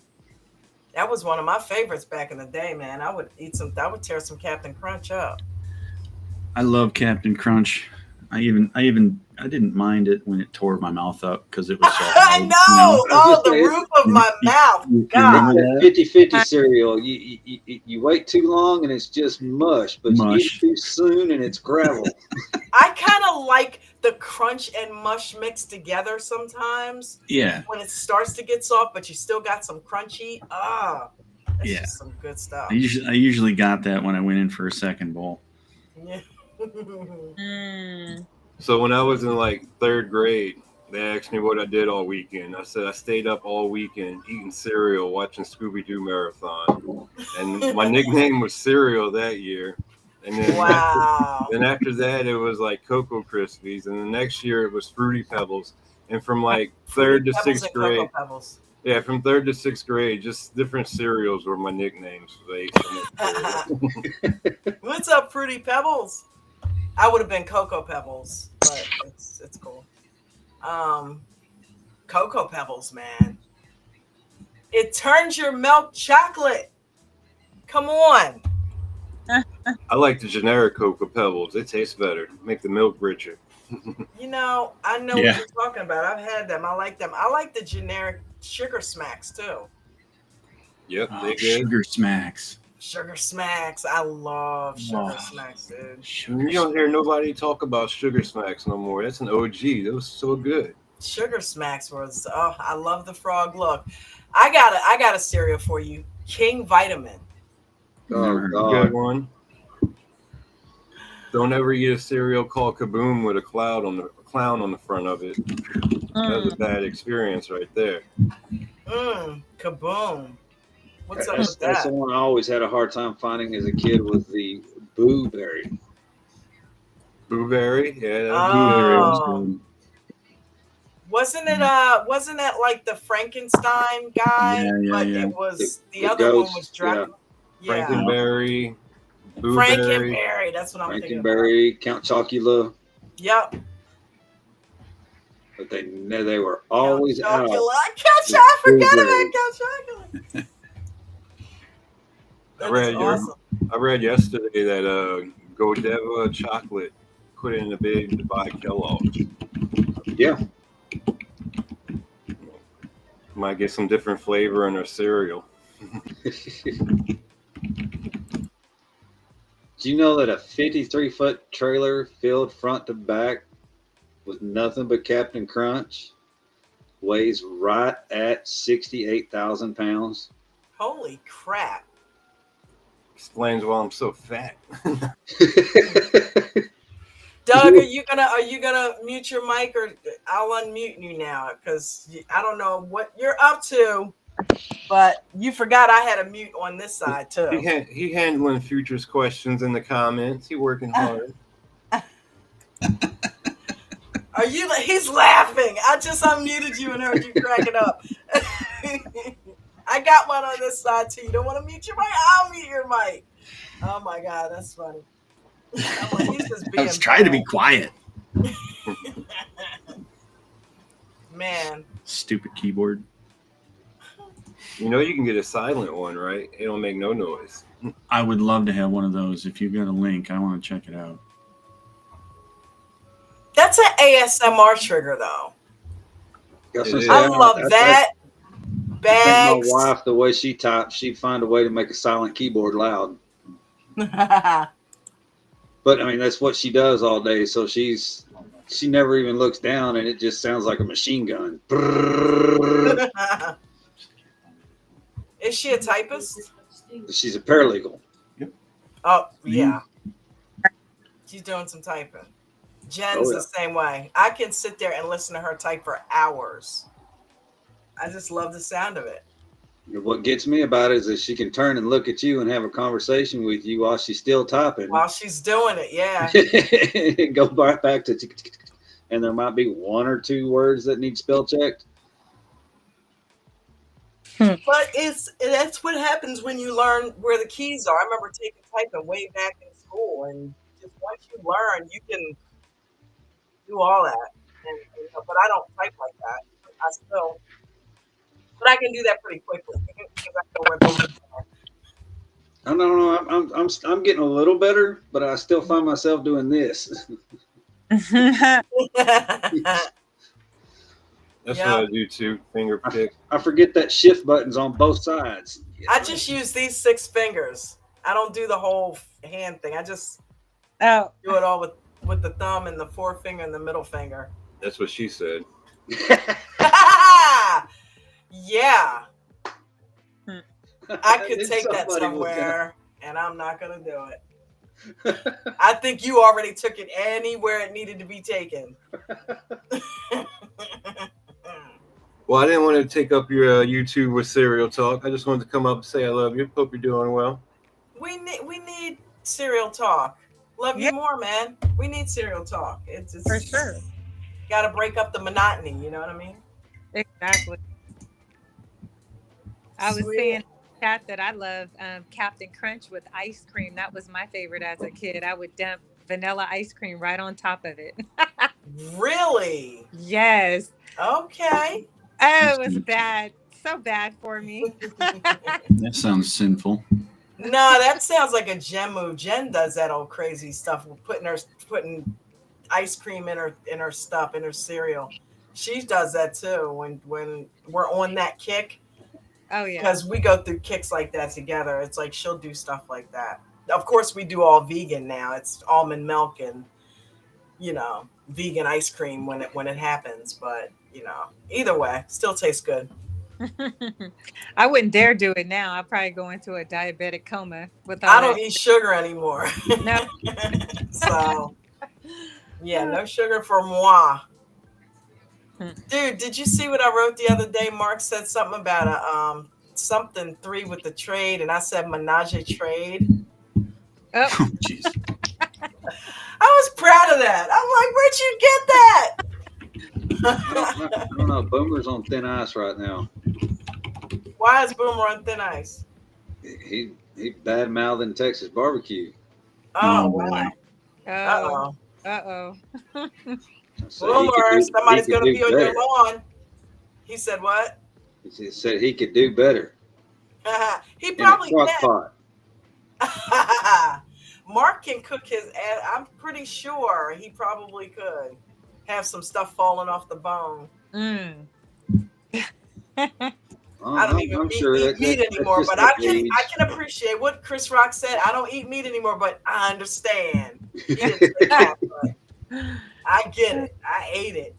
That was one of my favorites back in the day, man. I would tear some Captain Crunch up. I love Captain Crunch. I didn't mind it when it tore my mouth up because it was so I know. Oh, the roof of my mouth. God. 50-50 cereal. You wait too long and it's just mush, but you eat it too soon and it's gravel. I kind of like the crunch and mush mixed together sometimes. Yeah. When it starts to get soft, but you still got some crunchy. That's just some good stuff. I usually got that when I went in for a second bowl. Yeah. So when I was in like 3rd grade, they asked me what I did all weekend. I said I stayed up all weekend eating cereal, watching Scooby-Doo Marathon. And my nickname was Cereal that year. And then, after that, it was like Cocoa Krispies. And the next year, it was Fruity Pebbles. And from like 3rd to 6th grade. Yeah, from 3rd to 6th grade, just different cereals were my nicknames. What's up, Fruity Pebbles? I would have been Cocoa Pebbles, but it's cool. Cocoa Pebbles, man. It turns your milk chocolate. Come on. I like the generic Cocoa Pebbles. They taste better. Make the milk richer. I know what you're talking about. I've had them. I like them. I like the generic Sugar Smacks too. Yep, they Sugar Smacks. Sugar Smacks. I love Sugar Smacks, dude. You don't hear nobody talk about Sugar Smacks no more. That's an OG. That was so good. Sugar Smacks was. Oh, I love the frog look. I got a cereal for you, King Vitamin. Oh, good one. Don't ever eat a cereal called Kaboom with a clown on the front of it. That was a bad experience right there. Kaboom. What's up with that? That's the one I always had a hard time finding as a kid was the Boo Berry. Boo Berry? Yeah, Blueberry was good. Wasn't that like the Frankenstein guy? But it was the other one was Dracula. Yeah. Frankenberry. Frankenberry, that's what I'm thinking about. Frankenberry, Count Chocula. Yep. But they were always out. I forgot about Count Chocula. I read yesterday that Godiva chocolate put in a bid to buy Kellogg's. Yeah. Might get some different flavor in their cereal. Do you know that a 53-foot trailer filled front to back with nothing but Captain Crunch weighs right at 68,000 pounds? Holy crap. Explains why I'm so fat. Doug, are you gonna mute your mic, or I'll unmute you now because I don't know what you're up to, but you forgot I had a mute on this side too. He handling Future's questions in the comments. He working hard. He's laughing. I just unmuted you and heard you cracking up. I got one on this side too. You don't want to mute your mic? I'll mute your mic. Oh my God, that's funny. I was trying to be quiet. Man. Stupid keyboard. You know you can get a silent one, right? It don't make no noise. I would love to have one of those. If you've got a link, I want to check it out. That's an ASMR trigger, though. I love that. Bags. My wife, the way she types, she'd find a way to make a silent keyboard loud. But I mean, that's what she does all day. So she never even looks down, and it just sounds like a machine gun. Is she a typist? She's a paralegal. Oh, yeah. She's doing some typing. Jen's the same way. I can sit there and listen to her type for hours. I just love the sound of it. What gets me about it is that she can turn and look at you and have a conversation with you while she's still typing. While she's doing it, yeah. Go back to, and there might be one or two words that need spell checked. But that's what happens when you learn where the keys are. I remember taking typing way back in school, and just once you learn, you can do all that. But I don't type like that. But I can do that pretty quickly. Because I know where those are. I don't know. I'm getting a little better, but I still find myself doing this. That's what I do too. Finger pick. I forget that shift button's on both sides. I just use these 6 fingers. I don't do the whole hand thing. I just do it all with the thumb and the forefinger and the middle finger. That's what she said. Yeah. I could take that somewhere, and I'm not going to do it. I think you already took it anywhere it needed to be taken. Well, I didn't want to take up your YouTube with Serial Talk. I just wanted to come up and say I love you. Hope you're doing well. We need Serial Talk. Love you more, man. We need Serial Talk. It's For sure. Got to break up the monotony. You know what I mean? Exactly. I was saying in the chat that I love Captain Crunch with ice cream. That was my favorite as a kid. I would dump vanilla ice cream right on top of it. Really? Yes. Okay. Oh, it was bad. So bad for me. That sounds sinful. No, that sounds like a Jen move. Jen does that old crazy stuff with putting ice cream in her stuff, in her cereal. She does that too when we're on that kick. Oh yeah. Because we go through kicks like that together. It's like she'll do stuff like that. Of course, we do all vegan now. It's almond milk and vegan ice cream when it happens. But either way, still tastes good. I wouldn't dare do it now. I'll probably go into a diabetic coma with all I don't eat sugar anymore. No. So yeah, no sugar for moi. Dude, did you see what I wrote the other day? Mark said something about a something 3 with the trade, and I said menage a trade. Oh, jeez. I was proud of that. I'm like, where'd you get that? I don't know. Boomer's on thin ice right now. Why is Boomer on thin ice? He bad mouthing Texas barbecue. Oh, boy. wow. Uh-oh. Boomer, somebody's going to be on your lawn. He said what? He said he could do better. He probably in a crock can. Mark can cook his ass. I'm pretty sure he probably could have some stuff falling off the bone. I don't even eat meat anymore, but I can appreciate what Chris Rock said. I don't eat meat anymore, but I understand. He didn't say that, but I get it. I ate it.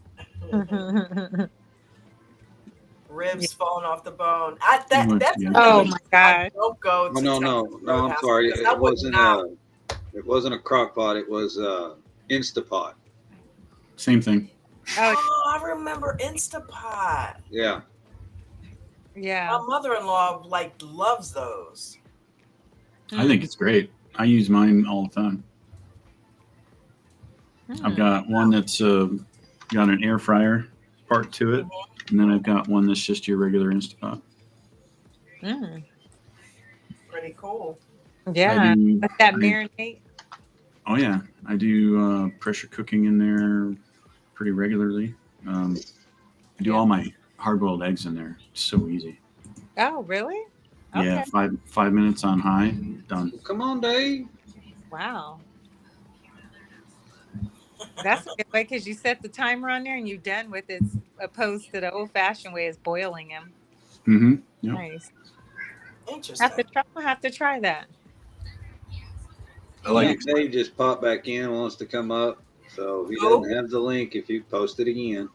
Ribs falling off the bone. That's oh my God. Don't go to No, I'm sorry. It wasn't a crock pot. It was Instapot. Same thing. Oh, I remember Instapot. Yeah. Yeah. My mother-in-law loves those. I think it's great. I use mine all the time. I've got one that's got an air fryer part to it, and then I've got one that's just your regular Instapot. Pretty cool. Yeah. Let that marinate. Oh yeah, I do pressure cooking in there pretty regularly. I do all my hard-boiled eggs in there. It's so easy. Oh, really? Okay. Yeah, 5 minutes on high, done. Come on, Dave. Wow. That's a good way because you set the timer on there and you're done with it, opposed to the old-fashioned way is boiling them. Mm-hmm. Yep. Nice. Interesting. I'll have to try that. I like it. Dave just popped back in, wants to come up. So he doesn't have the link if you post it again.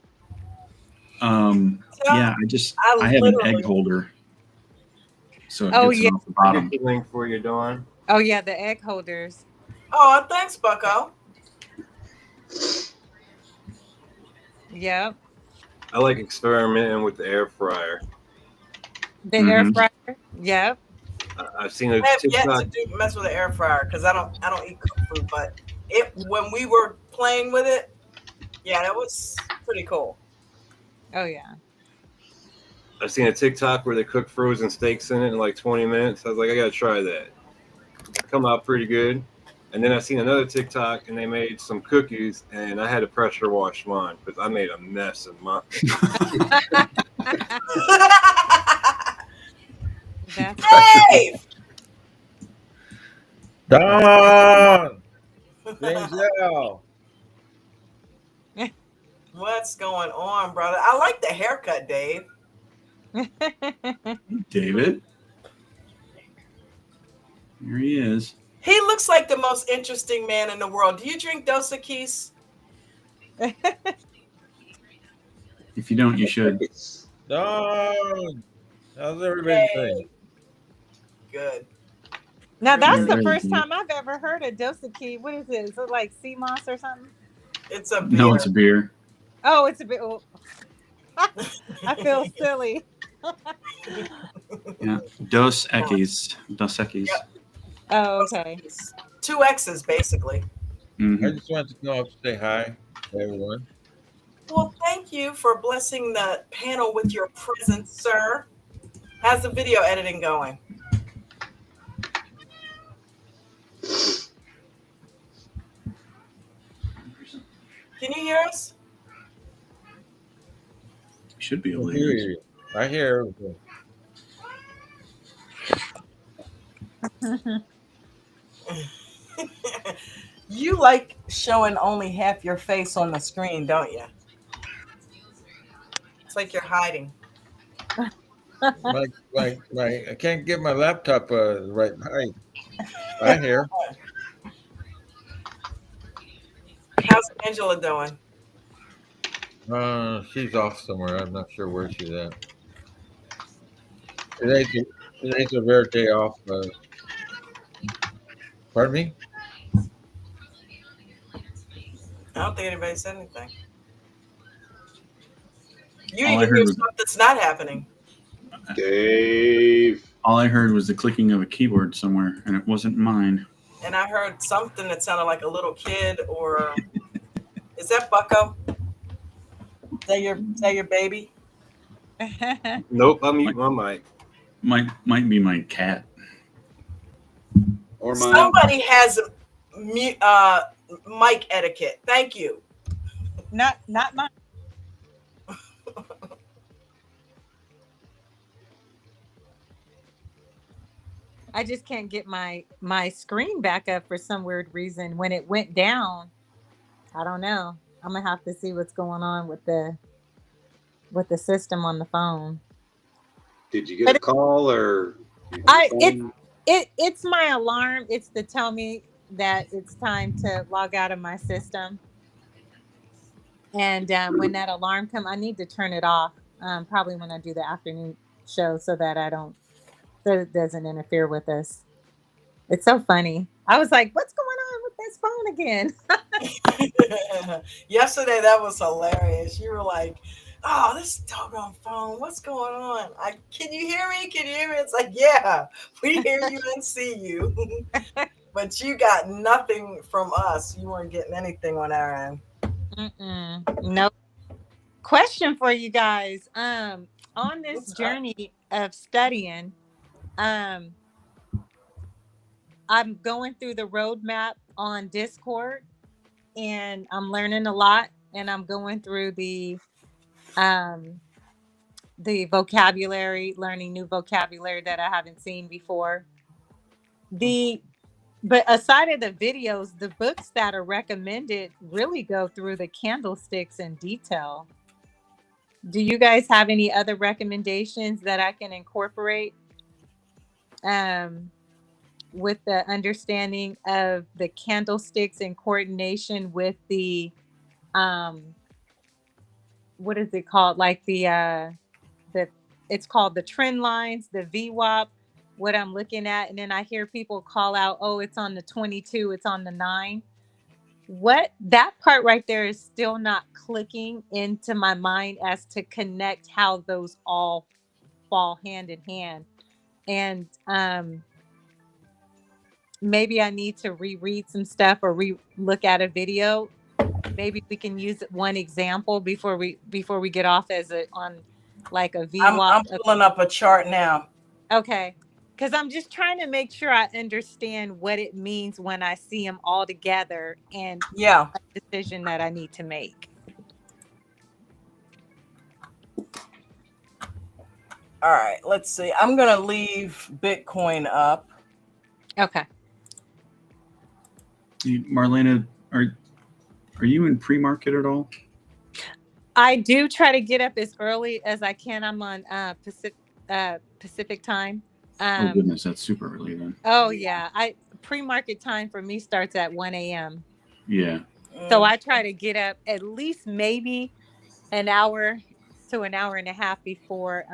Yeah, I have an egg holder. So it Oh gets it yeah. off the I bottom. get the link for you, Dawn. Oh yeah, the egg holders. Oh, thanks, Bucko. Yep. I like experimenting with the air fryer. The air fryer. Yep. I've seen a I have yet TikTok. to mess with the air fryer because I don't eat cooked food, but when we were playing with it, yeah, it was pretty cool. Oh yeah. I've seen a TikTok where they cook frozen steaks in it in like 20 minutes. I was like, I gotta try that. Come out pretty good. And then I seen another TikTok and they made some cookies and I had to pressure wash mine because I made a mess of mine. That's Dave! Don! Denzel! What's going on, brother? I like the haircut, Dave. David. Here he is. He looks like the most interesting man in the world. Do you drink Dos Equis? If you don't, you should. Don! How's everybody doing? Good. Now that's the Very first good. time I've ever heard of Dosaki. What is it? Is it like sea moss or something? It's a beer. No, it's a beer. Oh, it's a bit. Oh. I feel silly. Yeah. Dos Equis. Dos Equis. Yep. Oh, okay. 2 X's, basically. I just wanted to come up to say hi to everyone. Well, thank you for blessing the panel with your presence, sir. How's the video editing going? Can you hear us? You should be able to I hear hear. you. I hear everything. You like showing only half your face on the screen, don't you? It's like you're hiding. I can't get my laptop the right height. I hear. How's Angela doing? She's off somewhere. I'm not sure where she's at. Today's a rare day off. Pardon me? I don't think anybody said anything. You All I even heard hear was- stuff that's not happening. Dave. All I heard was the clicking of a keyboard somewhere, and it wasn't mine. And I heard something that sounded like a little kid, or is that Bucko? Is that your baby? Nope, I mute my mic. Might be my cat. Or mine. Somebody has mic etiquette. Thank you. Not mine. I just can't get my screen back up for some weird reason. When it went down, I don't know. I'm gonna have to see what's going on with the system on the phone. Did you get a call or? It's my alarm. It's to tell me that it's time to log out of my system. And when that alarm comes, I need to turn it off. Probably when I do the afternoon show, so that it doesn't interfere with us. It's so funny. I was like, "What's going on with this phone again?" Yesterday, that was hilarious. You were like, "Oh, this doggone phone. What's going on? Can you hear me? Can you hear me?" It's like, "Yeah, we hear you and see you." But you got nothing from us. You weren't getting anything on our end. Nope. Question for you guys. On this journey of studying, I'm going through the roadmap on Discord, and I'm learning a lot. And I'm going through the vocabulary, learning new vocabulary that I haven't seen before. But aside of the videos, the books that are recommended really go through the candlesticks in detail. Do you guys have any other recommendations that I can incorporate with the understanding of the candlesticks in coordination with the what is it called? Like it's called the trend lines, the VWAP, what I'm looking at, and then I hear people call out, oh, it's on the 22, it's on the 9. What that part right there is still not clicking into my mind as to connect how those all fall hand in hand. And maybe I need to reread some stuff or look at a video. Maybe we can use one example before we get off as on like a VWAP. I'm pulling up a chart now. Okay. Because I'm just trying to make sure I understand what it means when I see them all together and Yeah, a decision that I need to make. All right, let's see. I'm going to leave Bitcoin up. Okay. Marlena, are you in pre-market at all? I do try to get up as early as I can. I'm on Pacific time. Oh goodness, that's super early then. Oh yeah, pre-market time for me starts at 1 a.m. Yeah. So I try to get up at least maybe an hour to an hour and a half before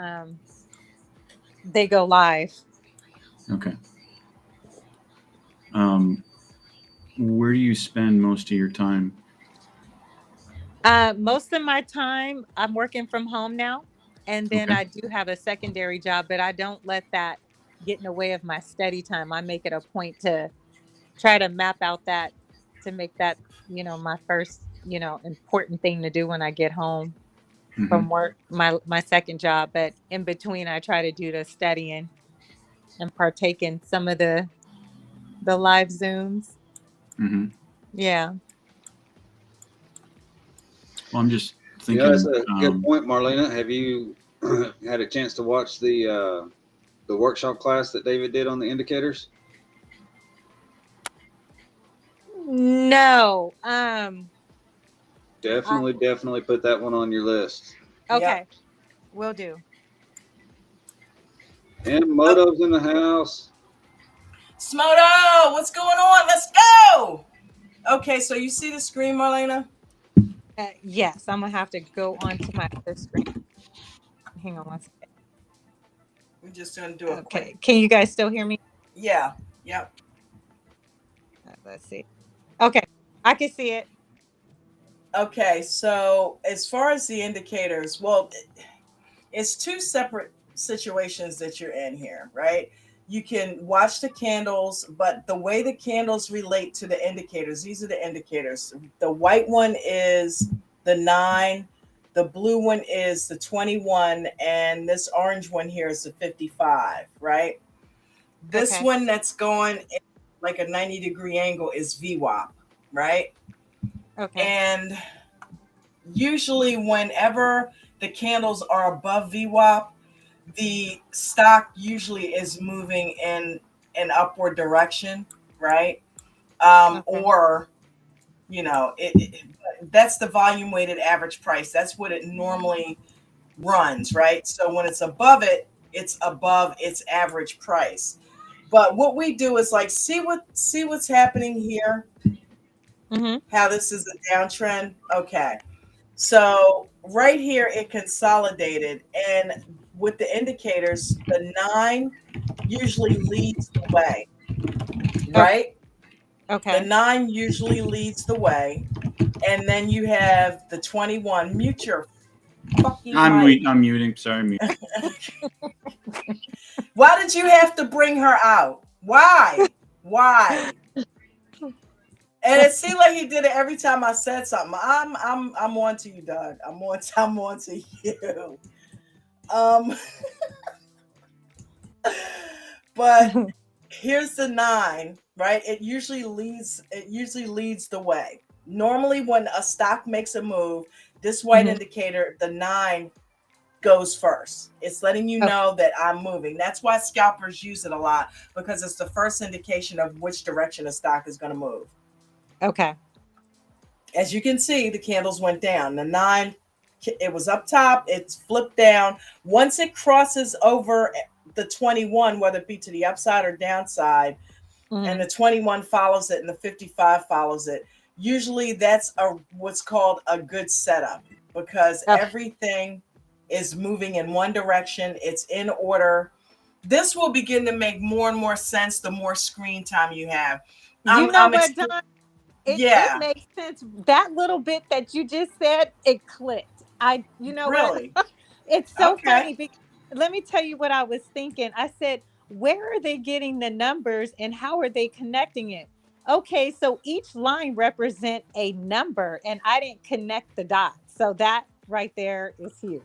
they go live. Okay. Where do you spend most of your time? Most of my time I'm working from home now, and then Okay. I do have a secondary job, but I don't let that get in the way of my study time. I make it a point to try to map out that, to make that, my first, important thing to do when I get home from work, my second job. But in between, I try to do the studying and partake in some of the live Zooms. Mm-hmm. Yeah. Well, I'm just thinking. Yeah, that's a good point, Marlena. Have you had a chance to watch the workshop class that David did on the indicators? No. Definitely put that one on your list. Okay. Yep. Will do. And Moto's in the house. Smoto, what's going on? Let's go. Okay, so you see the screen, Marlena? Yes, I'm gonna have to go onto my other screen. Hang on one second. We're just gonna do a quick. Can you guys still hear me? Yeah. Yep. Let's see. Okay, I can see it. Okay, so as far as the indicators, well, it's two separate situations that you're in here, right? You can watch the candles, but the way the candles relate to the indicators, these are the indicators. The white one is the 9, the blue one is the 21, and this orange one here is the 55, right? This one that's going in like a 90-degree angle is VWAP, right? Okay. And usually whenever the candles are above VWAP, the stock usually is moving in an upward direction, right? Or, that's the volume weighted average price. That's what it normally runs, right? So when it's above it, it's above its average price. But what we do is like see what's happening here. How this is a downtrend. Okay. So right here it consolidated, and with the indicators, the 9 usually leads the way, right? Okay. The 9 usually leads the way, and then you have the 21. Mute your fucking mic. I'm muting. Sorry, I'm muting. Why did you have to bring her out? Why? And it seemed like he did it every time I said something. I'm on to you, Doug. I'm on to you. But here's the 9, right? It usually leads the way. Normally, when a stock makes a move, this white indicator, the 9, goes first. It's letting you know that I'm moving. That's why scalpers use it a lot, because it's the first indication of which direction a stock is going to move. Okay. As you can see, the candles went down. The 9, it was up top. It's flipped down. Once it crosses over the 21, whether it be to the upside or downside, and the 21 follows it and the 55 follows it, usually that's what's called a good setup, because everything is moving in one direction. It's in order. this will begin to make more and more sense the more screen time you have. You know what, Don? Yeah. It makes sense. That little bit that you just said, it clicked. You know Really? what? It's so Okay. funny because let me tell you what I was thinking. I said, where are they getting the numbers and how are they connecting it? Okay, so each line represent a number and I didn't connect the dots. So that right there is huge.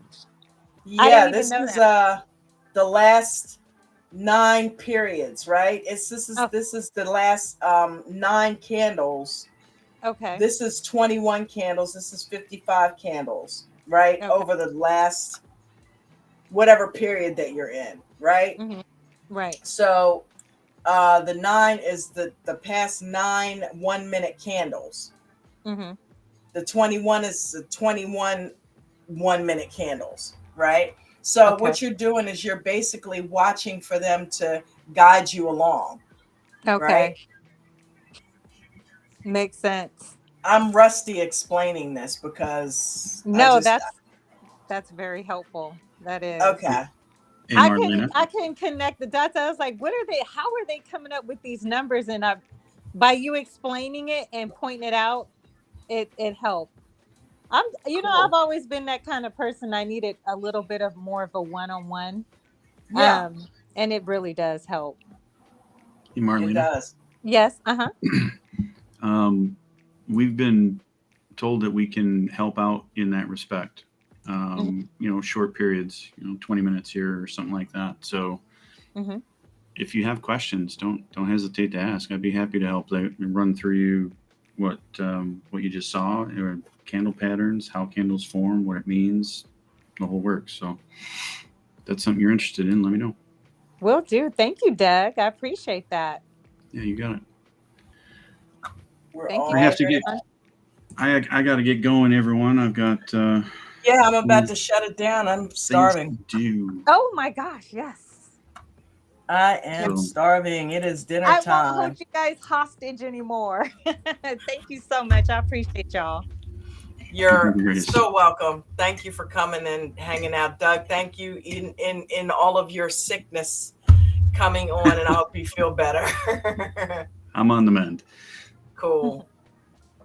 Yeah, this is the last 9 periods, right? This is the last 9 candles. Okay. This is 21 candles. This is 55 candles, right? Okay. Over the last whatever period that you're in, right? Mm-hmm. Right. So the 9 is the past 9 1-minute candles. Mm-hmm. The 21 is the 21 1-minute candles, right? So what you're doing is you're basically watching for them to guide you along. Okay. Right? Makes sense. I'm rusty explaining this because no, that's very helpful. That is okay. Hey, I can connect the dots. I was like, how are they coming up with these numbers? And by you explaining it and pointing it out, it helped. I've always been that kind of person. I needed a little bit of more of a one-on-one. Yeah. And it really does help. Hey, Marlena. It does. Yes. Uh-huh. We've been told that we can help out in that respect. Short periods, 20 minutes here or something like that. So if you have questions, don't hesitate to ask. I'd be happy to help run through you what you just saw, or candle patterns, how candles form, what it means, the whole works. So if that's something you're interested in, let me know. Will do. Thank you, Doug. I appreciate that. Yeah, you got it. I got to get going, everyone. I've got yeah, I'm about to shut it down. I'm starving. Oh my gosh, yes. I am starving. It is dinner time. I won't hold you guys hostage anymore. Thank you so much. I appreciate y'all. You're so welcome. Thank you for coming and hanging out, Doug. Thank you in all of your sickness coming on, and I hope you feel better. I'm on the mend. Cool.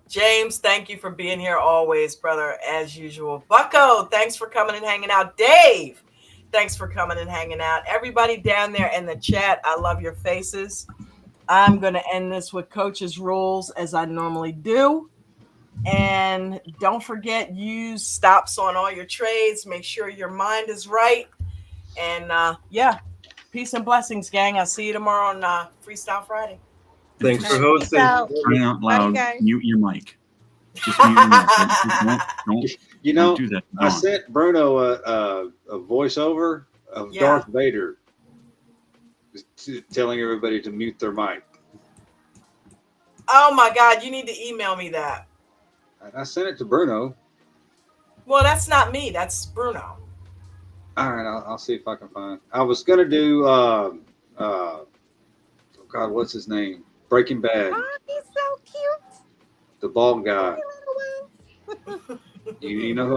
James, thank you for being here always, brother, as usual. Bucko, thanks for coming and hanging out. Dave, thanks for coming and hanging out. Everybody down there in the chat, I love your faces. I'm going to end this with Coach's rules as I normally do. And don't forget, use stops on all your trades. Make sure your mind is right. And peace and blessings, gang. I'll see you tomorrow on Freestyle Friday. Thanks for hosting. Crying out loud, mute your mic. Just mute your mic. Don't do that. I sent Bruno a voiceover of Darth Vader telling everybody to mute their mic. Oh my God, you need to email me that. I sent it to Bruno. Well, that's not me. That's Bruno. All right, I'll see if I can find. I was gonna do oh God, what's his name? Breaking Bad. Oh, he's so cute. The bald guy. you know who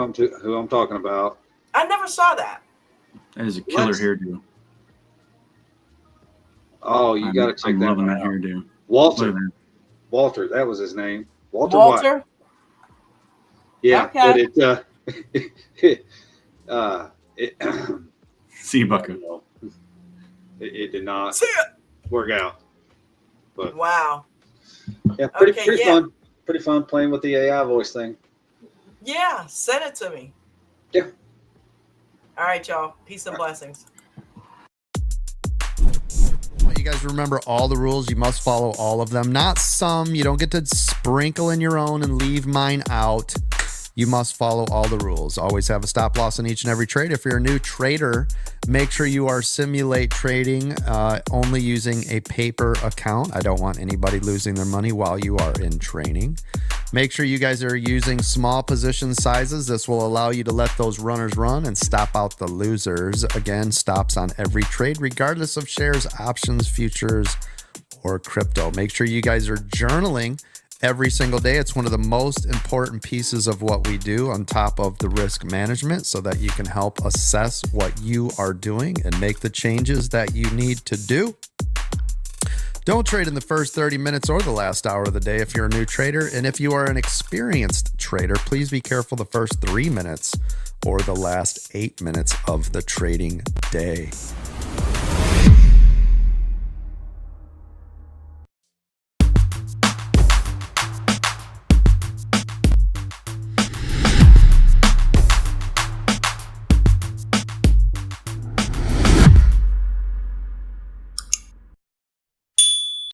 I'm talking about. I never saw that. That is a killer hairdo. Oh, you got to check that loving one that out. hairdo. Walter, that was his name. Walter White. Yeah, okay. But see you, Bucko. It did not work out. But wow. Yeah, pretty fun. Pretty fun playing with the AI voice thing. Yeah, send it to me. Yeah. All right, y'all. Peace and blessings. You guys remember all the rules. You must follow all of them. Not some. You don't get to sprinkle in your own and leave mine out. You must follow all the rules. Always have a stop loss in each and every trade. If you're a new trader, make sure you are simulate trading only using a paper account. I don't want anybody losing their money while you are in training. Make sure you guys are using small position sizes. This will allow you to let those runners run and stop out the losers. Again, stops on every trade, regardless of shares, options, futures, or crypto. Make sure you guys are journaling every single day. It's one of the most important pieces of what we do on top of the risk management so that you can help assess what you are doing and make the changes that you need to do. Don't trade in the first 30 minutes or the last hour of the day if you're a new trader. And if you are an experienced trader, please be careful the first 3 minutes or the last 8 minutes of the trading day.